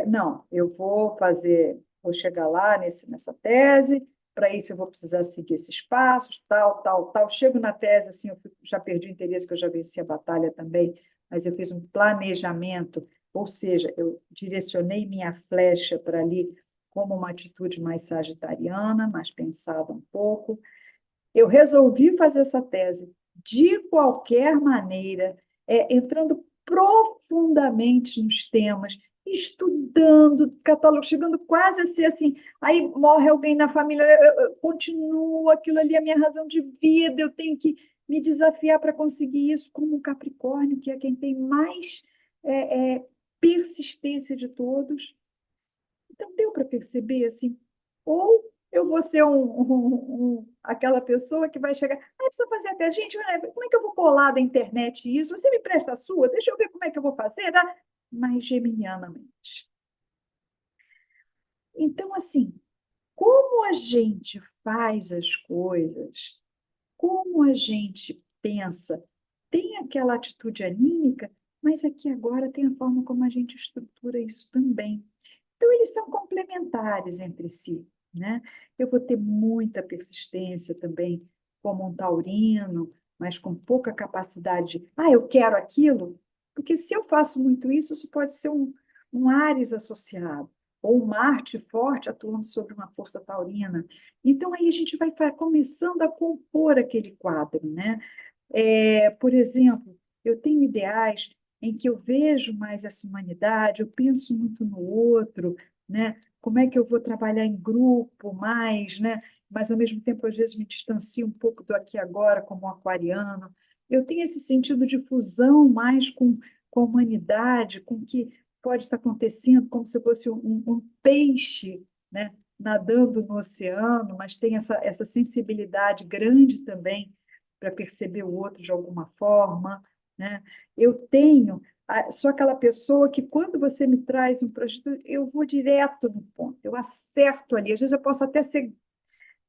B: não, eu vou fazer, vou chegar lá nessa tese, para isso eu vou precisar seguir esses passos, tal, tal, tal. Chego na tese, assim, já perdi o interesse, que eu já venci a batalha também, mas eu fiz um planejamento, ou seja, eu direcionei minha flecha para ali como uma atitude mais sagitariana, mais pensada um pouco. Eu resolvi fazer essa tese de qualquer maneira, entrando profundamente nos temas, estudando, catálogo, chegando quase a ser assim, aí morre alguém na família, eu continuo, aquilo ali é a minha razão de vida, eu tenho que me desafiar para conseguir isso, como um Capricórnio, que é quem tem mais persistência de todos. Então, deu para perceber, assim, ou eu vou ser aquela pessoa que vai chegar, precisa fazer até, gente, como é que eu vou colar da internet isso? Você me presta a sua? Deixa eu ver como é que eu vou fazer, tá? Mas geminianamente. Então, assim, como a gente faz as coisas, como a gente pensa, tem aquela atitude anímica, mas aqui agora tem a forma como a gente estrutura isso também. Então, eles são complementares entre si, né? Eu vou ter muita persistência também, como um taurino, mas com pouca capacidade de, eu quero aquilo, porque se eu faço muito isso, isso pode ser um Áries associado, ou um Marte forte atuando sobre uma força taurina. Então, aí a gente vai começando a compor aquele quadro, né? Por exemplo, eu tenho ideais em que eu vejo mais essa humanidade, eu penso muito no outro, né? Como é que eu vou trabalhar em grupo mais, né? Mas ao mesmo tempo, às vezes, me distancio um pouco do aqui e agora, como um aquariano. Eu tenho esse sentido de fusão mais com a humanidade, com o que pode estar acontecendo, como se eu fosse um peixe, né? Nadando no oceano, mas tem essa sensibilidade grande também para perceber o outro de alguma forma, né? Eu tenho, sou aquela pessoa que quando você me traz um projeto, eu vou direto no ponto, eu acerto ali. Às vezes eu posso até ser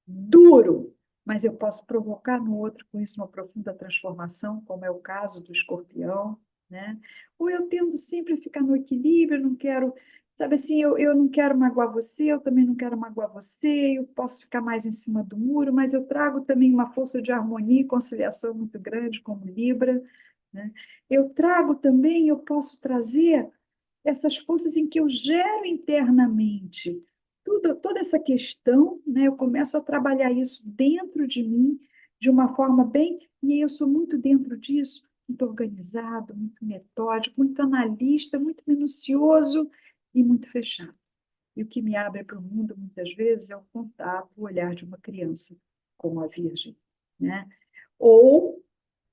B: duro, mas eu posso provocar no outro com isso uma profunda transformação, como é o caso do escorpião, né? Ou eu tendo sempre a ficar no equilíbrio, não quero, sabe assim, eu não quero magoar você, eu também não quero magoar você, eu posso ficar mais em cima do muro, mas eu trago também uma força de harmonia e conciliação muito grande como Libra, né? Eu trago também, eu posso trazer essas forças em que eu gero internamente toda essa questão, né? Eu começo a trabalhar isso dentro de mim de uma forma bem, e eu sou muito dentro disso, muito organizado, muito metódico, muito analista, muito minucioso e muito fechado. E o que me abre para o mundo, muitas vezes, é o contato, o olhar de uma criança, como a Virgem, né? Ou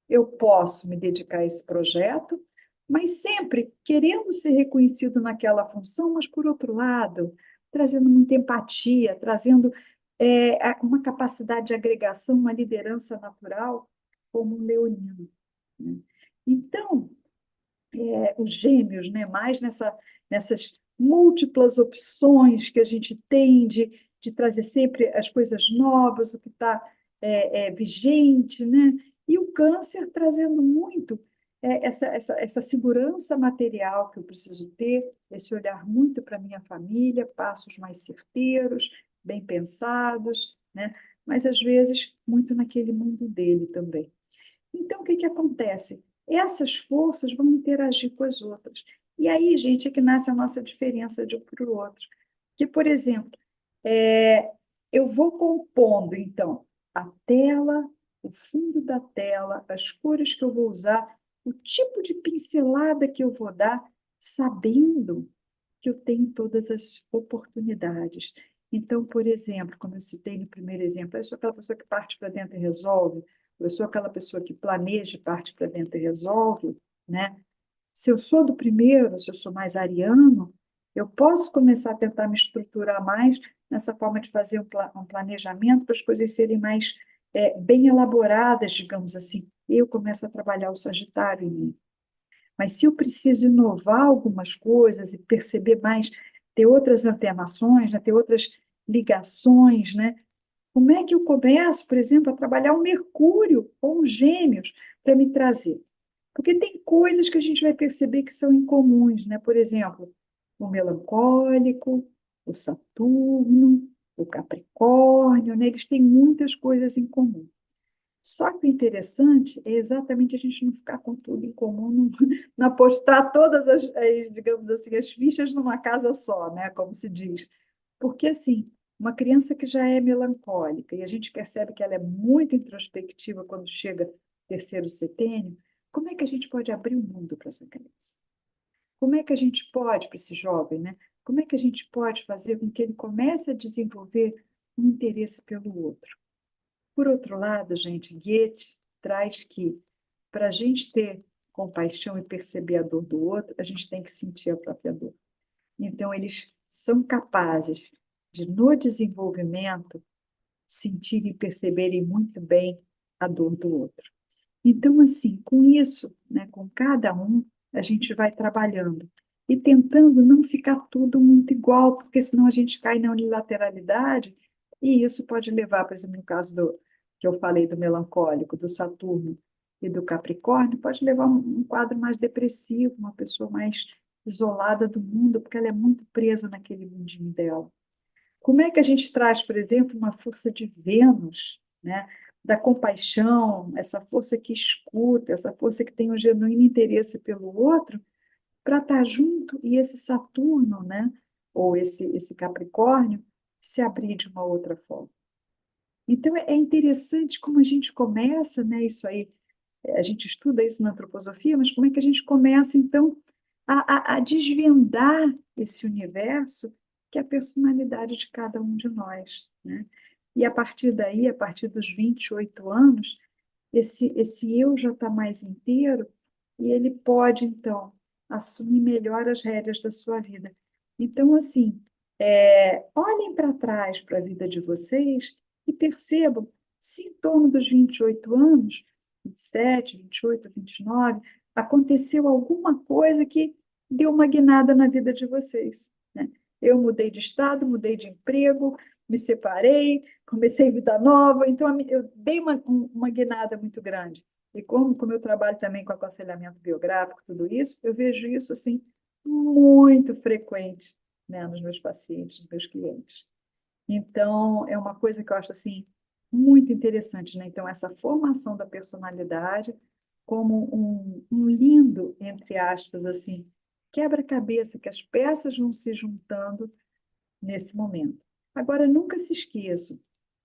B: eu posso me dedicar a esse projeto, mas sempre querendo ser reconhecido naquela função, mas por outro lado, trazendo muita empatia, trazendo uma capacidade de agregação, uma liderança natural, como um leonino, né? Então, os gêmeos, né, mais nessas múltiplas opções que a gente tem de trazer sempre as coisas novas, o que está vigente, né? E o câncer trazendo muito essa segurança material que eu preciso ter, esse olhar muito para a minha família, passos mais certeiros, bem pensados, né? Mas às vezes muito naquele mundo dele também. Então, o que que acontece? Essas forças vão interagir com as outras. E aí, gente, é que nasce a nossa diferença de um para o outro. Que, por exemplo, é, eu vou compondo, então, a tela, o fundo da tela, as cores que eu vou usar, o tipo de pincelada que eu vou dar, sabendo que eu tenho todas as oportunidades. Então, por exemplo, como eu citei no primeiro exemplo, eu sou aquela pessoa que parte para dentro e resolve, eu sou aquela pessoa que planeja e parte para dentro e resolve, né? Se eu sou do primeiro, se eu sou mais ariano, eu posso começar a tentar me estruturar mais nessa forma de fazer um planejamento para as coisas serem mais bem elaboradas, digamos assim. Eu começo a trabalhar o Sagitário em mim. Mas se eu preciso inovar algumas coisas e perceber mais, ter outras antenações, né, ter outras ligações, né? Como é que eu começo, por exemplo, a trabalhar o Mercúrio ou os Gêmeos para me trazer? Porque tem coisas que a gente vai perceber que são incomuns, né? Por exemplo, o melancólico, o Saturno, o Capricórnio, né? Eles têm muitas coisas em comum. Só que o interessante é exatamente a gente não ficar com tudo em comum, não, não apostar todas digamos assim, as fichas numa casa só, né? Como se diz. Porque, assim, uma criança que já é melancólica e a gente percebe que ela é muito introspectiva quando chega terceiro setênio, como é que a gente pode abrir o mundo para essa criança? Como é que a gente pode, para esse jovem, né? Como é que a gente pode fazer com que ele comece a desenvolver um interesse pelo outro? Por outro lado, gente, Goethe traz que para a gente ter compaixão e perceber a dor do outro, a gente tem que sentir a própria dor. Então, eles são capazes de, no desenvolvimento, sentirem e perceberem muito bem a dor do outro. Então, assim, com isso, né, com cada um, a gente vai trabalhando e tentando não ficar tudo muito igual, porque senão a gente cai na unilateralidade e isso pode levar, por exemplo, no caso que eu falei do melancólico, do Saturno e do Capricórnio, pode levar um quadro mais depressivo, uma pessoa mais isolada do mundo, porque ela é muito presa naquele mundinho dela. Como é que a gente traz, por exemplo, uma força de Vênus, né? Da compaixão, essa força que escuta, essa força que tem um genuíno interesse pelo outro, para estar junto e esse Saturno, né? Ou esse Capricórnio, se abrir de uma outra forma. Então, é interessante como a gente começa, né, isso aí, a gente estuda isso na antroposofia, mas como é que a gente começa, então, a desvendar esse universo que é a personalidade de cada um de nós, né? E a partir daí, a partir dos 28 anos, esse eu já está mais inteiro e ele pode, então, assumir melhor as rédeas da sua vida. Então, assim, olhem para trás para a vida de vocês e percebam se em torno dos 28 anos, 27, 28, 29, aconteceu alguma coisa que deu uma guinada na vida de vocês, né? Eu mudei de estado, mudei de emprego, me separei, comecei vida nova, então eu dei uma guinada muito grande. E como eu trabalho também com aconselhamento biográfico, tudo isso, eu vejo isso assim muito frequente, né, nos meus pacientes, nos meus clientes. Então, é uma coisa que eu acho assim muito interessante, né? Então, essa formação da personalidade como um lindo, entre aspas, assim, quebra-cabeça, que as peças vão se juntando nesse momento. Agora, nunca se esqueçam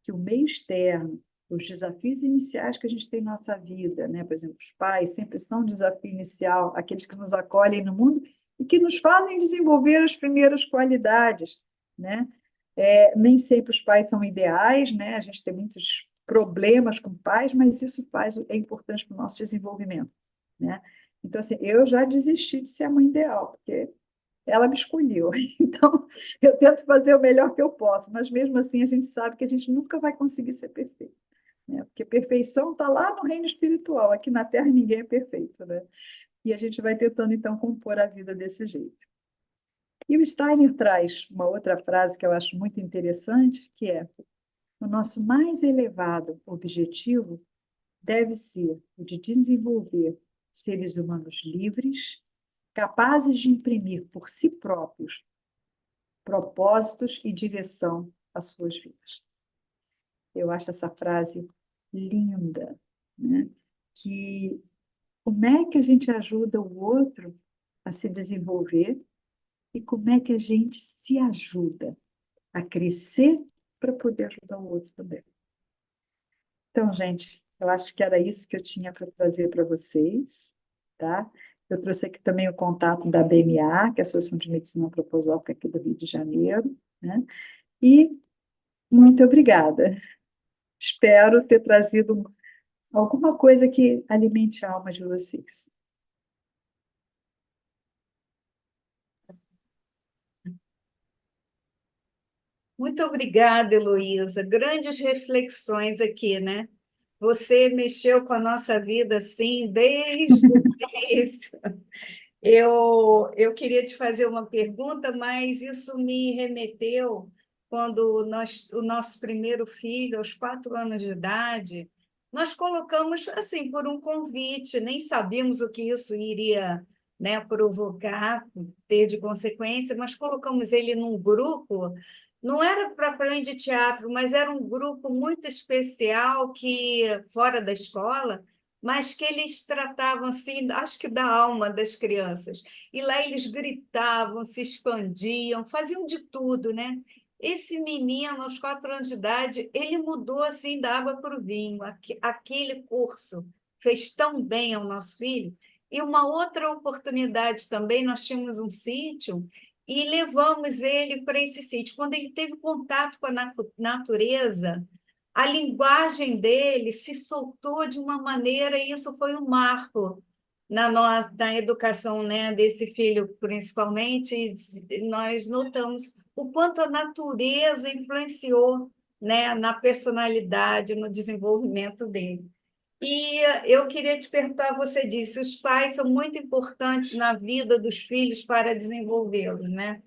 B: que o meio externo, os desafios iniciais que a gente tem na nossa vida, né? Por exemplo, os pais sempre são um desafio inicial, aqueles que nos acolhem no mundo e que nos fazem desenvolver as primeiras qualidades, né? Nem sempre os pais são ideais, né? A gente tem muitos problemas com pais, mas isso é importante para o nosso desenvolvimento, né? Então, assim, eu já desisti de ser a mãe ideal, porque ela me escolheu. Então, eu tento fazer o melhor que eu posso, mas mesmo assim a gente sabe que a gente nunca vai conseguir ser perfeito, né? Porque perfeição está lá no reino espiritual, aqui na Terra ninguém é perfeito, né? E a gente vai tentando, então, compor a vida desse jeito. E o Steiner traz uma outra frase que eu acho muito interessante, que é: o nosso mais elevado objetivo deve ser o de desenvolver seres humanos livres, capazes de imprimir por si próprios propósitos e direção às suas vidas. Eu acho essa frase linda, né? Que como é que a gente ajuda o outro a se desenvolver e como é que a gente se ajuda a crescer para poder ajudar o outro também. Então, gente, eu acho que era isso que eu tinha para trazer para vocês, tá? Eu trouxe aqui também o contato da BMA, que é a Associação de Medicina Antroposófica aqui do Rio de Janeiro, né? E muito obrigada. Espero ter trazido alguma coisa que alimente a alma de vocês.
C: Muito obrigada, Heloísa. Grandes reflexões aqui, né? Você mexeu com a nossa vida, assim, desde o início. Eu queria te fazer uma pergunta, mas isso me remeteu quando o nosso primeiro filho, aos 4 anos de idade, nós colocamos, assim, por um convite, nem sabíamos o que isso iria, né, provocar, ter de consequência, mas colocamos ele num grupo, não era propriamente de teatro, mas era um grupo muito especial que, fora da escola, mas que eles tratavam assim, acho que da alma das crianças. E lá eles gritavam, se expandiam, faziam de tudo, né? Esse menino, aos 4 anos de idade, ele mudou assim da água para o vinho. Aquele curso fez tão bem ao nosso filho. E uma outra oportunidade também, nós tínhamos um sítio e levamos ele para esse sítio. Quando ele teve contato com a natureza, a linguagem dele se soltou de uma maneira, e isso foi um marco na educação, né, desse filho, principalmente. E nós notamos o quanto a natureza influenciou, né, na personalidade, no desenvolvimento dele. E eu queria te perguntar, você disse, os pais são muito importantes na vida dos filhos para desenvolvê-los, né?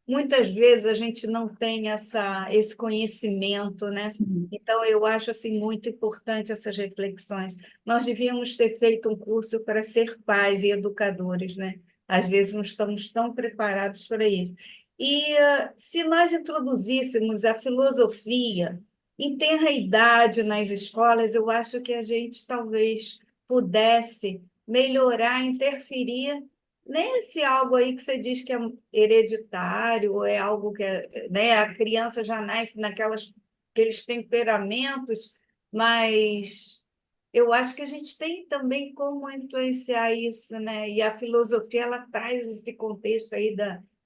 C: Muitas vezes a gente não tem esse conhecimento, né?
B: Sim,
C: Então, eu acho assim, muito importante essas reflexões. Nós devíamos ter feito um curso para ser pais e educadores, né? Às vezes não estamos tão preparados para isso. E se nós introduzíssemos a filosofia em tenra idade nas escolas, eu acho que a gente talvez pudesse melhorar, interferir nesse algo aí que você diz que é hereditário, ou é algo que né, a criança já nasce aqueles temperamentos mais eu acho que a gente tem também como influenciar isso, né? E a filosofia ela traz esse contexto aí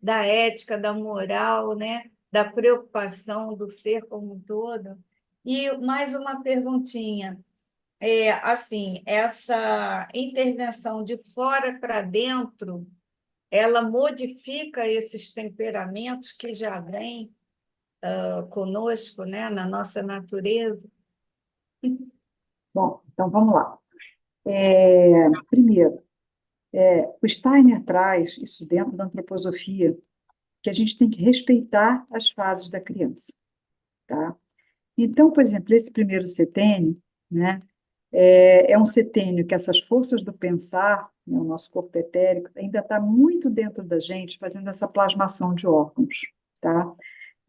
C: da ética, da moral, né? Da preocupação do ser como um todo. E mais uma perguntinha. Assim, essa intervenção de fora para dentro, ela modifica esses temperamentos que já vêm conosco, né? Na nossa natureza.
B: Bom, então vamos lá. Primeiro, o Steiner traz isso dentro da antroposofia, que a gente tem que respeitar as fases da criança, tá? Então, por exemplo, esse primeiro setênio, né, é um setênio que essas forças do pensar, né, o nosso corpo etérico, ainda está muito dentro da gente, fazendo essa plasmação de órgãos, tá?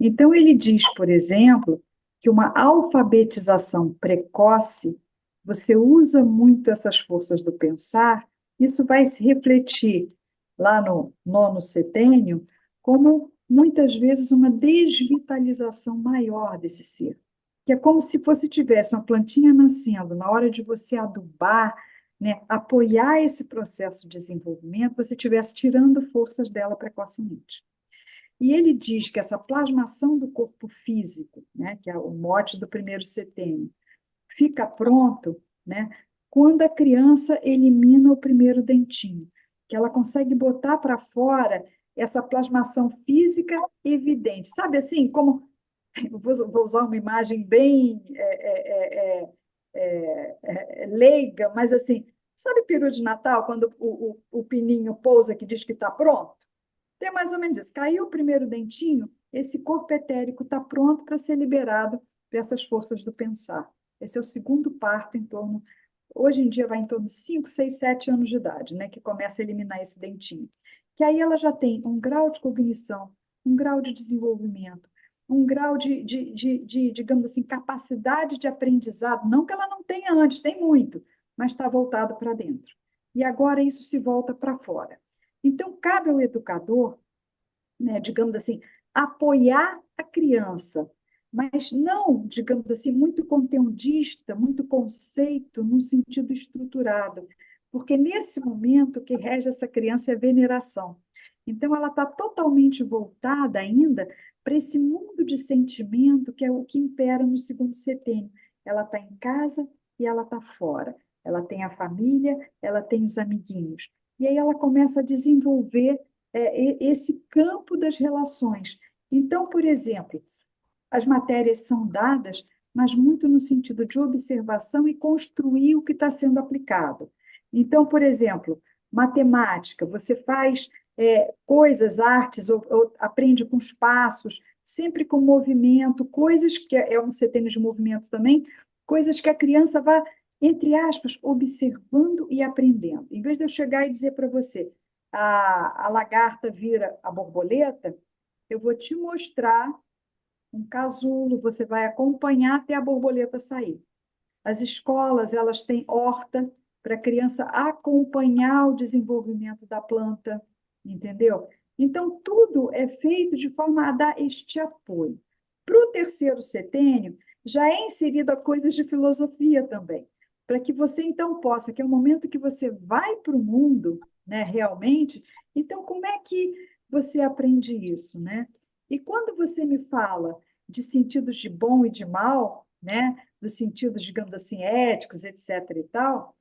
B: Então, ele diz, por exemplo, que uma alfabetização precoce, você usa muito essas forças do pensar, isso vai se refletir lá no nono setênio, como muitas vezes uma desvitalização maior desse ser. Que é como se você tivesse uma plantinha nascendo, na hora de você adubar, né, apoiar esse processo de desenvolvimento, você estivesse tirando forças dela precocemente. E ele diz que essa plasmação do corpo físico, né, que é o mote do primeiro setênio, fica pronto, né, quando a criança elimina o primeiro dentinho, que ela consegue botar para fora essa plasmação física evidente. Sabe assim, como vou usar uma imagem bem leiga, mas assim, sabe peru de Natal, quando o pininho pousa que diz que está pronto? É mais ou menos isso. Caiu o primeiro dentinho, esse corpo etérico está pronto para ser liberado para essas forças do pensar. Esse é o segundo parto em torno, hoje em dia vai em torno de 5, 6, 7 anos de idade, né, que começa a eliminar esse dentinho. Que aí ela já tem um grau de cognição, um grau de desenvolvimento, um grau digamos assim, capacidade de aprendizado, não que ela não tenha antes, tem muito, mas está voltado para dentro. E agora isso se volta para fora. Então, cabe ao educador, né, digamos assim, apoiar a criança, mas não, digamos assim, muito conteudista, muito conceito, num sentido estruturado, porque nesse momento o que rege essa criança é a veneração. Então, ela está totalmente voltada ainda para esse mundo de sentimento que é o que impera no segundo setênio. Ela está em casa e ela está fora. Ela tem a família, ela tem os amiguinhos. E aí ela começa a desenvolver esse campo das relações. Então, por exemplo, as matérias são dadas, mas muito no sentido de observação e construir o que está sendo aplicado. Então, por exemplo, matemática, você faz coisas, artes, ou aprende com os passos, sempre com movimento, coisas que é um setênio de movimento também, coisas que a criança vai, entre aspas, observando e aprendendo. Em vez de eu chegar e dizer para você, a lagarta vira a borboleta, eu vou te mostrar um casulo, você vai acompanhar até a borboleta sair. As escolas, elas têm horta para a criança acompanhar o desenvolvimento da planta, entendeu? Então, tudo é feito de forma a dar este apoio. Para o terceiro setênio, já é inserida coisas de filosofia também, para que você, então, possa, que é o momento que você vai para o mundo, né, realmente, então, como é que você aprende isso, né? E quando você me fala de sentidos de bom e de mal, né, dos sentidos, digamos assim, éticos, etc. e tal,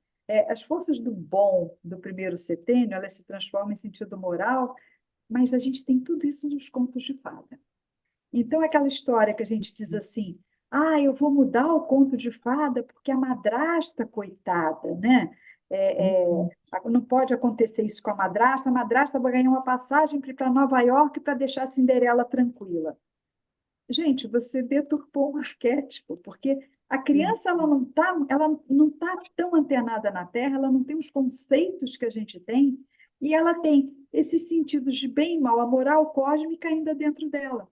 B: as forças do bom do primeiro setênio, elas se transformam em sentido moral, mas a gente tem tudo isso nos contos de fada. Então, aquela história que a gente diz assim, eu vou mudar o conto de fada porque a madrasta, coitada, né? Não pode acontecer isso com a madrasta vai ganhar uma passagem para Nova York para deixar a Cinderela tranquila. Gente, você deturpou um arquétipo, porque a criança ela não tá tão antenada na Terra, ela não tem os conceitos que a gente tem, e ela tem esses sentidos de bem e mal, a moral cósmica ainda dentro dela.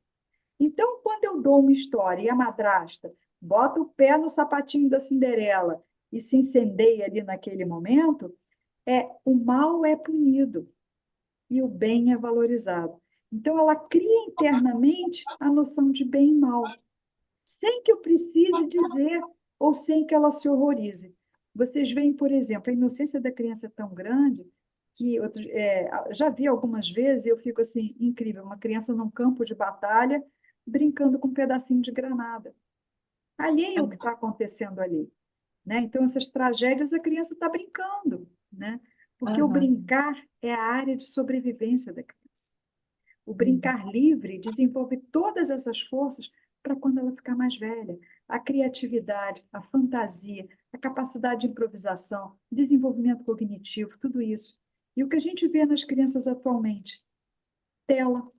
B: Então, quando eu dou uma história e a madrasta bota o pé no sapatinho da Cinderela e se incendeia ali naquele momento, o mal é punido e o bem é valorizado. Então, ela cria internamente a noção de bem e mal, sem que eu precise dizer ou sem que ela se horrorize. vocês veem, por exemplo, a inocência da criança é tão grande que já vi algumas vezes e eu fico assim, incrível, uma criança num campo de batalha brincando com um pedacinho de granada. Alheio ao que está acontecendo ali, né? Então, essas tragédias, a criança está brincando, né? Porque o
D: Aham.
B: brincar é a área de sobrevivência da criança. O
D: Uhum.
B: brincar livre desenvolve todas essas forças para quando ela ficar mais velha. A criatividade, a fantasia, a capacidade de improvisação, desenvolvimento cognitivo, tudo isso. E o que a gente vê nas crianças atualmente? Tela.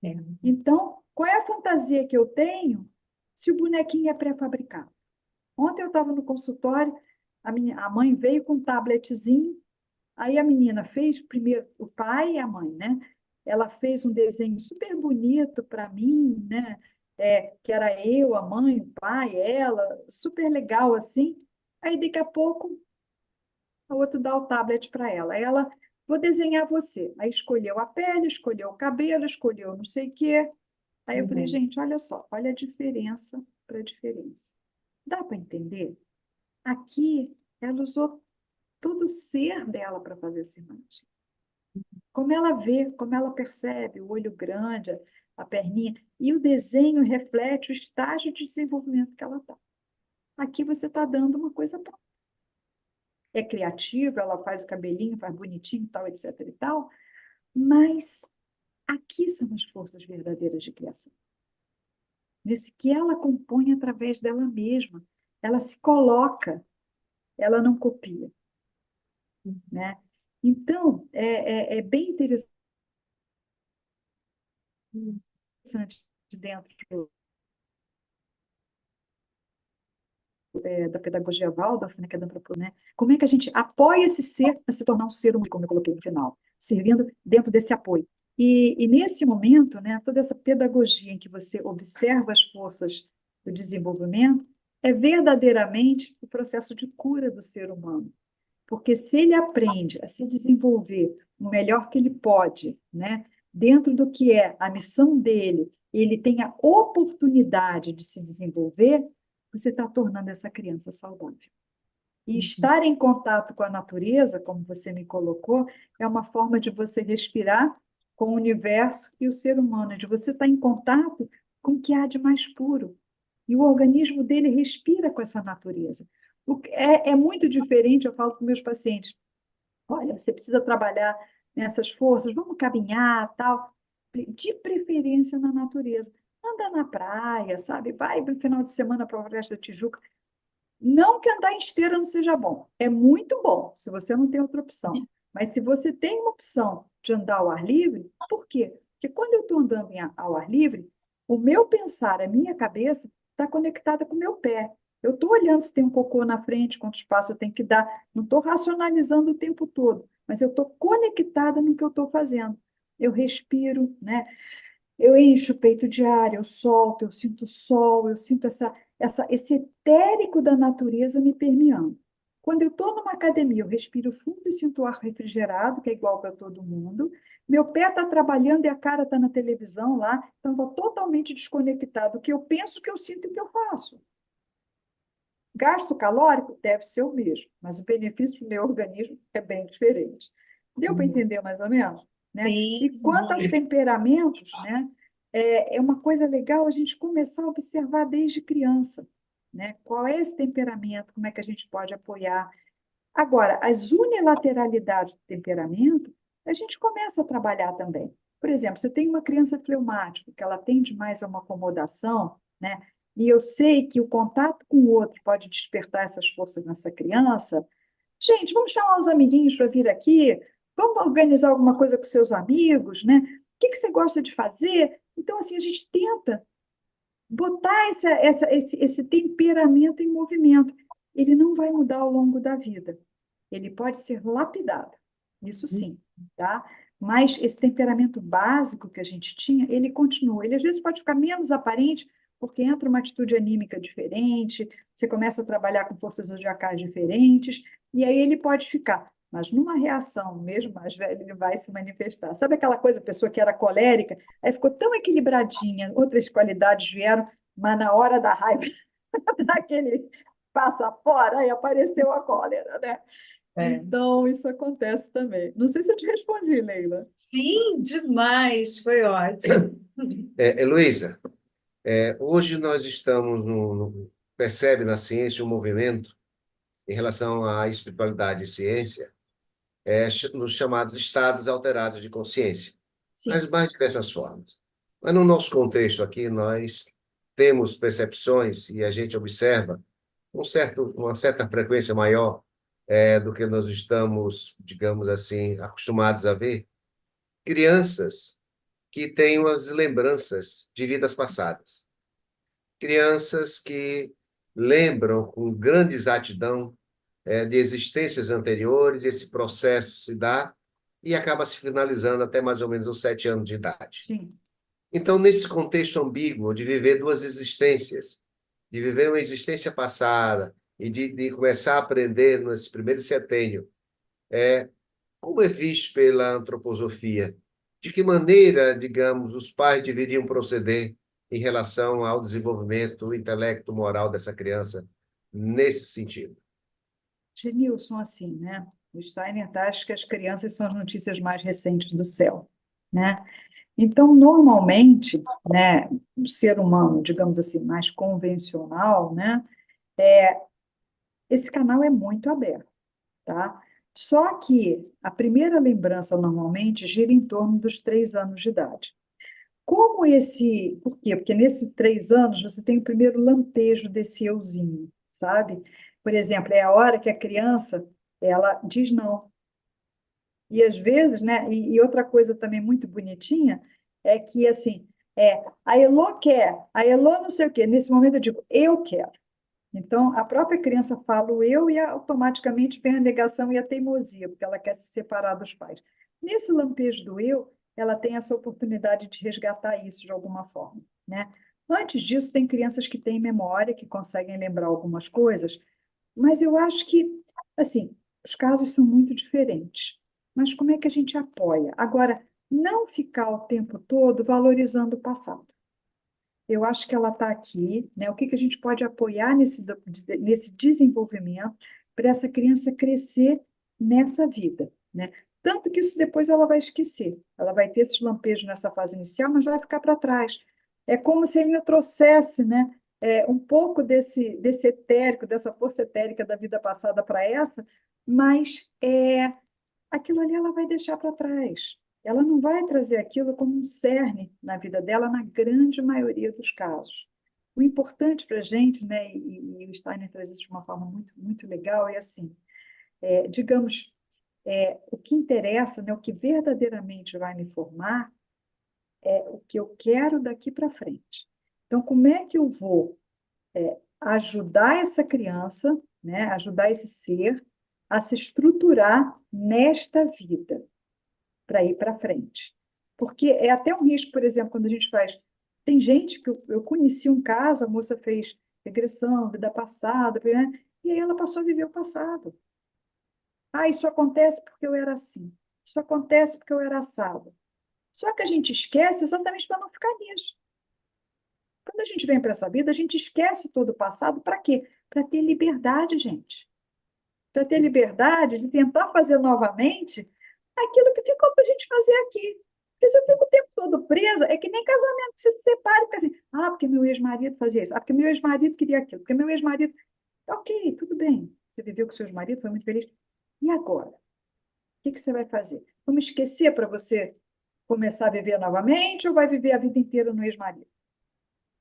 D: É.
B: Então, qual é a fantasia que eu tenho se o bonequinho é pré-fabricado? Ontem eu estava no consultório, a mãe veio com um tabletzinho, aí a menina fez, primeiro o pai e a mãe, né? Ela fez um desenho super bonito para mim, né? Que era eu, a mãe, o pai, ela, super legal assim. Aí daqui a pouco o outro dá o tablet para ela. Aí ela, vou desenhar você. Aí escolheu a pele, escolheu o cabelo, escolheu não sei o quê. Aí eu falei,
D: Uhum.
B: gente, olha só, olha a diferença para a diferença. Dá para entender? Aqui ela usou todo o ser dela para fazer essa imagem. Como ela vê, como ela percebe, o olho grande, a perninha, e o desenho reflete o estágio de desenvolvimento que ela está. Aqui você está dando uma coisa pronta. É criativa, ela faz o cabelinho, faz bonitinho, tal, etc e tal, mas aqui são as forças verdadeiras de criação. Nesse que ela compõe através dela mesma. Ela se coloca, ela não copia, né? Então, é bem interessante
D: Uhum.
B: dentro da pedagogia Waldorf, né, que é da antropologia, né? Como é que a gente apoia esse ser a se tornar um ser único, como eu coloquei no final, servindo dentro desse apoio. E nesse momento, né, toda essa pedagogia em que você observa as forças do desenvolvimento é verdadeiramente o processo de cura do ser humano. Porque se ele aprende a se desenvolver o melhor que ele pode, né, dentro do que é a missão dele, ele tem a oportunidade de se desenvolver, você está tornando essa criança saudável. E estar em contato com a natureza, como você me colocou, é uma forma de você respirar com o universo e o ser humano, de você estar em contato com o que há de mais puro. E o organismo dele respira com essa natureza. É muito diferente, eu falo para meus pacientes, olha, você precisa trabalhar nessas forças, vamos caminhar, tal, de preferência na natureza. Anda na praia, sabe? Vai no final de semana para a Floresta da Tijuca. Não que andar em esteira não seja bom. É muito bom, se você não tem outra opção. Mas se você tem uma opção de andar ao ar livre, por quê? Porque quando eu estou andando ao ar livre, o meu pensar, a minha cabeça, está conectada com o meu pé. Eu estou olhando se tem um cocô na frente, quanto espaço eu tenho que dar. Não estou racionalizando o tempo todo, mas eu estou conectada no que eu estou fazendo. Eu respiro, né? Eu encho o peito de ar, eu solto, eu sinto o sol, eu sinto esse etérico da natureza me permeando. Quando eu estou numa academia, eu respiro fundo e sinto o ar refrigerado, que é igual para todo mundo. Meu pé está trabalhando e a cara está na televisão lá, então estou totalmente desconectado do que eu penso, o que eu sinto e o que eu faço. Gasto calórico deve ser o mesmo, mas o benefício para o meu organismo é bem diferente. Deu para entender mais ou menos? Né? E
C: Sim,
B: quanto aos temperamentos, né, é uma coisa legal a gente começar a observar desde criança, né? Qual é esse temperamento, como é que a gente pode apoiar. Agora, as unilateralidades do temperamento, a gente começa a trabalhar também. Por exemplo, se eu tenho uma criança fleumática, que ela tende mais a uma acomodação, né? E eu sei que o contato com o outro pode despertar essas forças nessa criança, gente, vamos chamar os amiguinhos para vir aqui, vamos organizar alguma coisa com seus amigos, né? O que você gosta de fazer? Então, assim, a gente tenta botar esse temperamento em movimento. Ele não vai mudar ao longo da vida. Ele pode ser lapidado, isso sim, tá? Mas esse temperamento básico que a gente tinha, ele continua. Ele às vezes pode ficar menos aparente, porque entra uma atitude anímica diferente, você começa a trabalhar com forças zodiacais diferentes, e aí ele pode ficar. Mas numa reação, mesmo mais velho, ele vai se manifestar. Sabe aquela coisa, a pessoa que era colérica, aí ficou tão equilibradinha, outras qualidades vieram, mas na hora da raiva, daquele passa fora e apareceu a cólera, né?
D: É.
B: Então, isso acontece também. Não sei se eu te respondi, Leila.
C: Sim, demais, foi ótimo.
A: Heloísa, hoje nós estamos percebe na ciência um movimento em relação à espiritualidade e ciência, nos chamados estados alterados de consciência, as
B: Sim,
A: mais diversas formas. Mas no nosso contexto aqui, nós temos percepções e a gente observa uma certa frequência maior do que nós estamos, digamos assim, acostumados a ver, crianças que têm as lembranças de vidas passadas. Crianças que lembram com grande exatidão de existências anteriores, esse processo se dá e acaba se finalizando até mais ou menos os 7 anos de idade.
B: sim.
A: Então, nesse contexto ambíguo de viver duas existências, de viver uma existência passada e de começar a aprender nesse primeiro setênio, como é visto pela antroposofia? De que maneira, digamos, os pais deveriam proceder em relação ao desenvolvimento intelecto moral dessa criança nesse sentido?
B: Genilson, assim, né? O Steiner acha que as crianças são as notícias mais recentes do céu, né? Então, normalmente, né, o ser humano, digamos assim, mais convencional, né, esse canal é muito aberto, tá? Só que a primeira lembrança, normalmente, gira em torno dos 3 anos de idade. Por quê? Porque nesses 3 anos você tem o primeiro lampejo desse euzinho, sabe? Por exemplo, é a hora que a criança, ela diz não. E às vezes, né? E outra coisa também muito bonitinha é que, assim, a Elô quer, a Elô não sei o quê. Nesse momento eu digo, eu quero. Então, a própria criança fala o eu e automaticamente vem a negação e a teimosia, porque ela quer se separar dos pais. Nesse lampejo do eu, ela tem essa oportunidade de resgatar isso de alguma forma, né? Antes disso, tem crianças que têm memória, que conseguem lembrar algumas coisas, mas eu acho que, assim, os casos são muito diferentes. Mas como é que a gente apoia? Agora, não ficar o tempo todo valorizando o passado. Eu acho que ela está aqui, né? O que que a gente pode apoiar nesse desenvolvimento para essa criança crescer nessa vida, né? Tanto que isso depois ela vai esquecer. Ela vai ter esses lampejos nessa fase inicial, mas vai ficar para trás. É como se ainda trouxesse, né? Um pouco desse etérico, dessa força etérica da vida passada para essa, mas aquilo ali ela vai deixar para trás. Ela não vai trazer aquilo como um cerne na vida dela, na grande maioria dos casos. O importante para a gente, né, e o Steiner traz isso de uma forma muito, muito legal, é assim, digamos, o que interessa, né, o que verdadeiramente vai me formar, é o que eu quero daqui para frente. Então, como é que eu vou ajudar essa criança, né, ajudar esse ser a se estruturar nesta vida? Para ir para frente. Porque é até um risco, por exemplo, quando a gente faz. Tem gente que eu conheci um caso, a moça fez regressão, vida passada, né? E aí ela passou a viver o passado. Ah, isso acontece porque eu era assim. Isso acontece porque eu era assado. Só que a gente esquece exatamente para não ficar nisso. Quando a gente vem para essa vida, a gente esquece todo o passado para quê? Para ter liberdade, gente. Para ter liberdade de tentar fazer novamente aquilo que ficou para a gente fazer aqui. Porque se eu fico o tempo todo presa, é que nem casamento, que você se separa e fica assim, porque meu ex-marido fazia isso, porque meu ex-marido queria aquilo, porque meu ex-marido... Ok, tudo bem, você viveu com seu ex-marido, foi muito feliz. E agora? O que que você vai fazer? Vamos esquecer para você começar a viver novamente ou vai viver a vida inteira no ex-marido?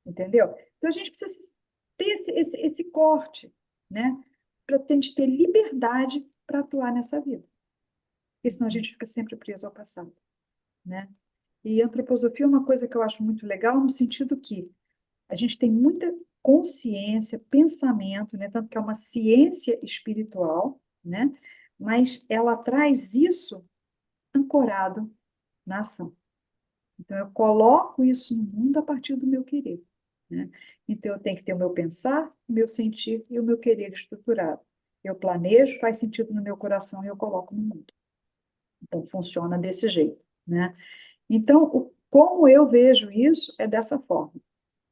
B: Entendeu? Então a gente precisa ter esse corte, né? Para a gente ter liberdade para atuar nessa vida. Porque senão a gente fica sempre preso ao passado, né? E antroposofia é uma coisa que eu acho muito legal no sentido que a gente tem muita consciência, pensamento, né? Tanto que é uma ciência espiritual, né? Mas ela traz isso ancorado na ação. Então, eu coloco isso no mundo a partir do meu querer, né? Então, eu tenho que ter o meu pensar, o meu sentir e o meu querer estruturado. Eu planejo, faz sentido no meu coração e eu coloco no mundo. Então, funciona desse jeito, né? Então, como eu vejo isso é dessa forma: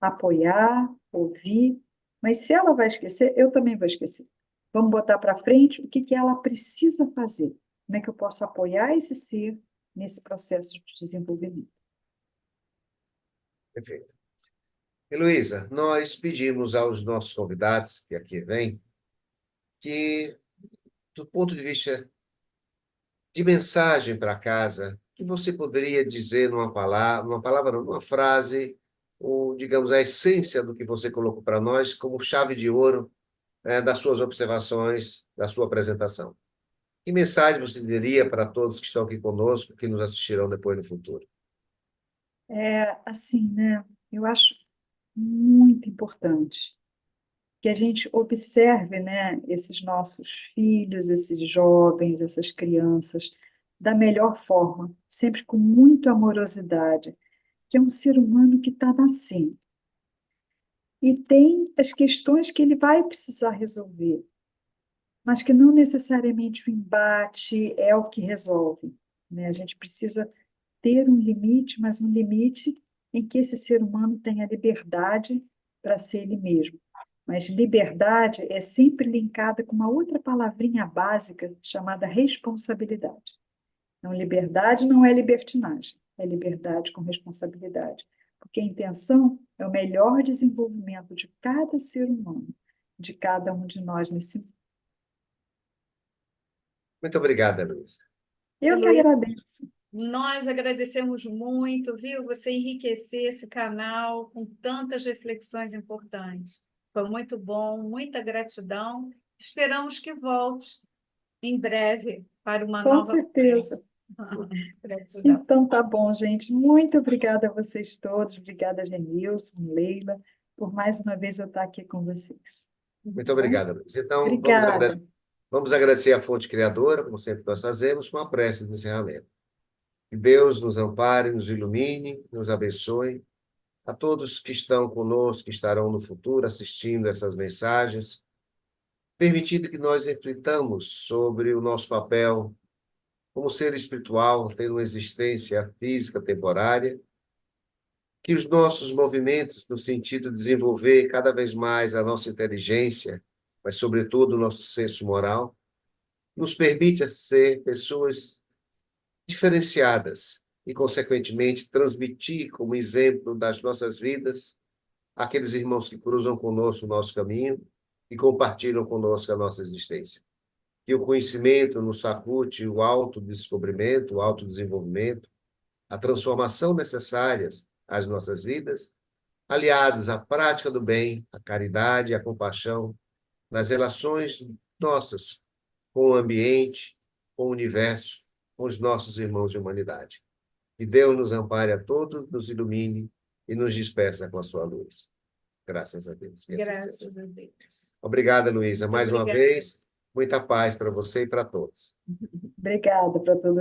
B: apoiar, ouvir, Mas se ela vai esquecer, eu também vou esquecer. Vamos botar para frente o que que ela precisa fazer. Como é que eu posso apoiar esse ser nesse processo de desenvolvimento?
A: Perfeito. Heloísa, nós pedimos aos nossos convidados que aqui vêm que, do ponto de vista de mensagem para casa, que você poderia dizer numa palavra, não, numa frase, ou, digamos, a essência do que você colocou para nós como chave de ouro, das suas observações, da sua apresentação. Que mensagem você diria para todos que estão aqui conosco, que nos assistirão depois no futuro?
B: Assim, né? Eu acho muito importante que a gente observe, né, esses nossos filhos, esses jovens, essas crianças, da melhor forma, sempre com muita amorosidade, que é um ser humano que está nascendo. E tem as questões que ele vai precisar resolver, mas que não necessariamente o embate é o que resolve, né? A gente precisa ter um limite, mas um limite em que esse ser humano tenha liberdade para ser ele mesmo. Mas liberdade é sempre linkada com uma outra palavrinha básica chamada responsabilidade. Então, liberdade não é libertinagem, é liberdade com responsabilidade. Porque a intenção é o melhor desenvolvimento de cada ser humano, de cada um de nós nesse mundo.
A: Muito obrigado, Heloísa.
B: Eu que
C: Heloísa,
B: agradeço.
C: nós agradecemos muito, viu? Você enriquecer esse canal com tantas reflexões importantes. Foi muito bom, muita gratidão. Esperamos que volte em breve para uma
B: Com
C: nova
B: certeza.
C: gratidão.
B: Então tá bom, gente. Muito obrigada a vocês todos. Obrigada, Genilson, Leila, por mais uma vez eu estar aqui com vocês.
A: Muito obrigado, Heloísa. Então,
B: Obrigada.
A: vamos agradecer a fonte criadora, como sempre nós fazemos, com a prece de encerramento. Que Deus nos ampare, nos ilumine, nos abençoe. A todos que estão conosco, que estarão no futuro assistindo essas mensagens, permitindo que nós reflitamos sobre o nosso papel como ser espiritual, tendo uma existência física temporária, que os nossos movimentos, no sentido de desenvolver cada vez mais a nossa inteligência, mas, sobretudo, o nosso senso moral, nos permita ser pessoas diferenciadas e, consequentemente, transmitir como exemplo das nossas vidas aqueles irmãos que cruzam conosco o nosso caminho e compartilham conosco a nossa existência. Que o conhecimento nos faculte o autodescobrimento, o autodesenvolvimento, a transformação necessárias às nossas vidas, aliados à prática do bem, à caridade e à compaixão nas relações nossas com o ambiente, com o universo, com os nossos irmãos de humanidade. Que Deus nos ampare a todos, nos ilumine e nos despeça com a sua luz. Graças a Deus. Que assim seja.
C: Graças a Deus.
A: Obrigada, Luísa.
C: Muito
A: Mais uma
C: obrigada.
A: vez, muita paz para você e para todos.
B: Obrigada para todos.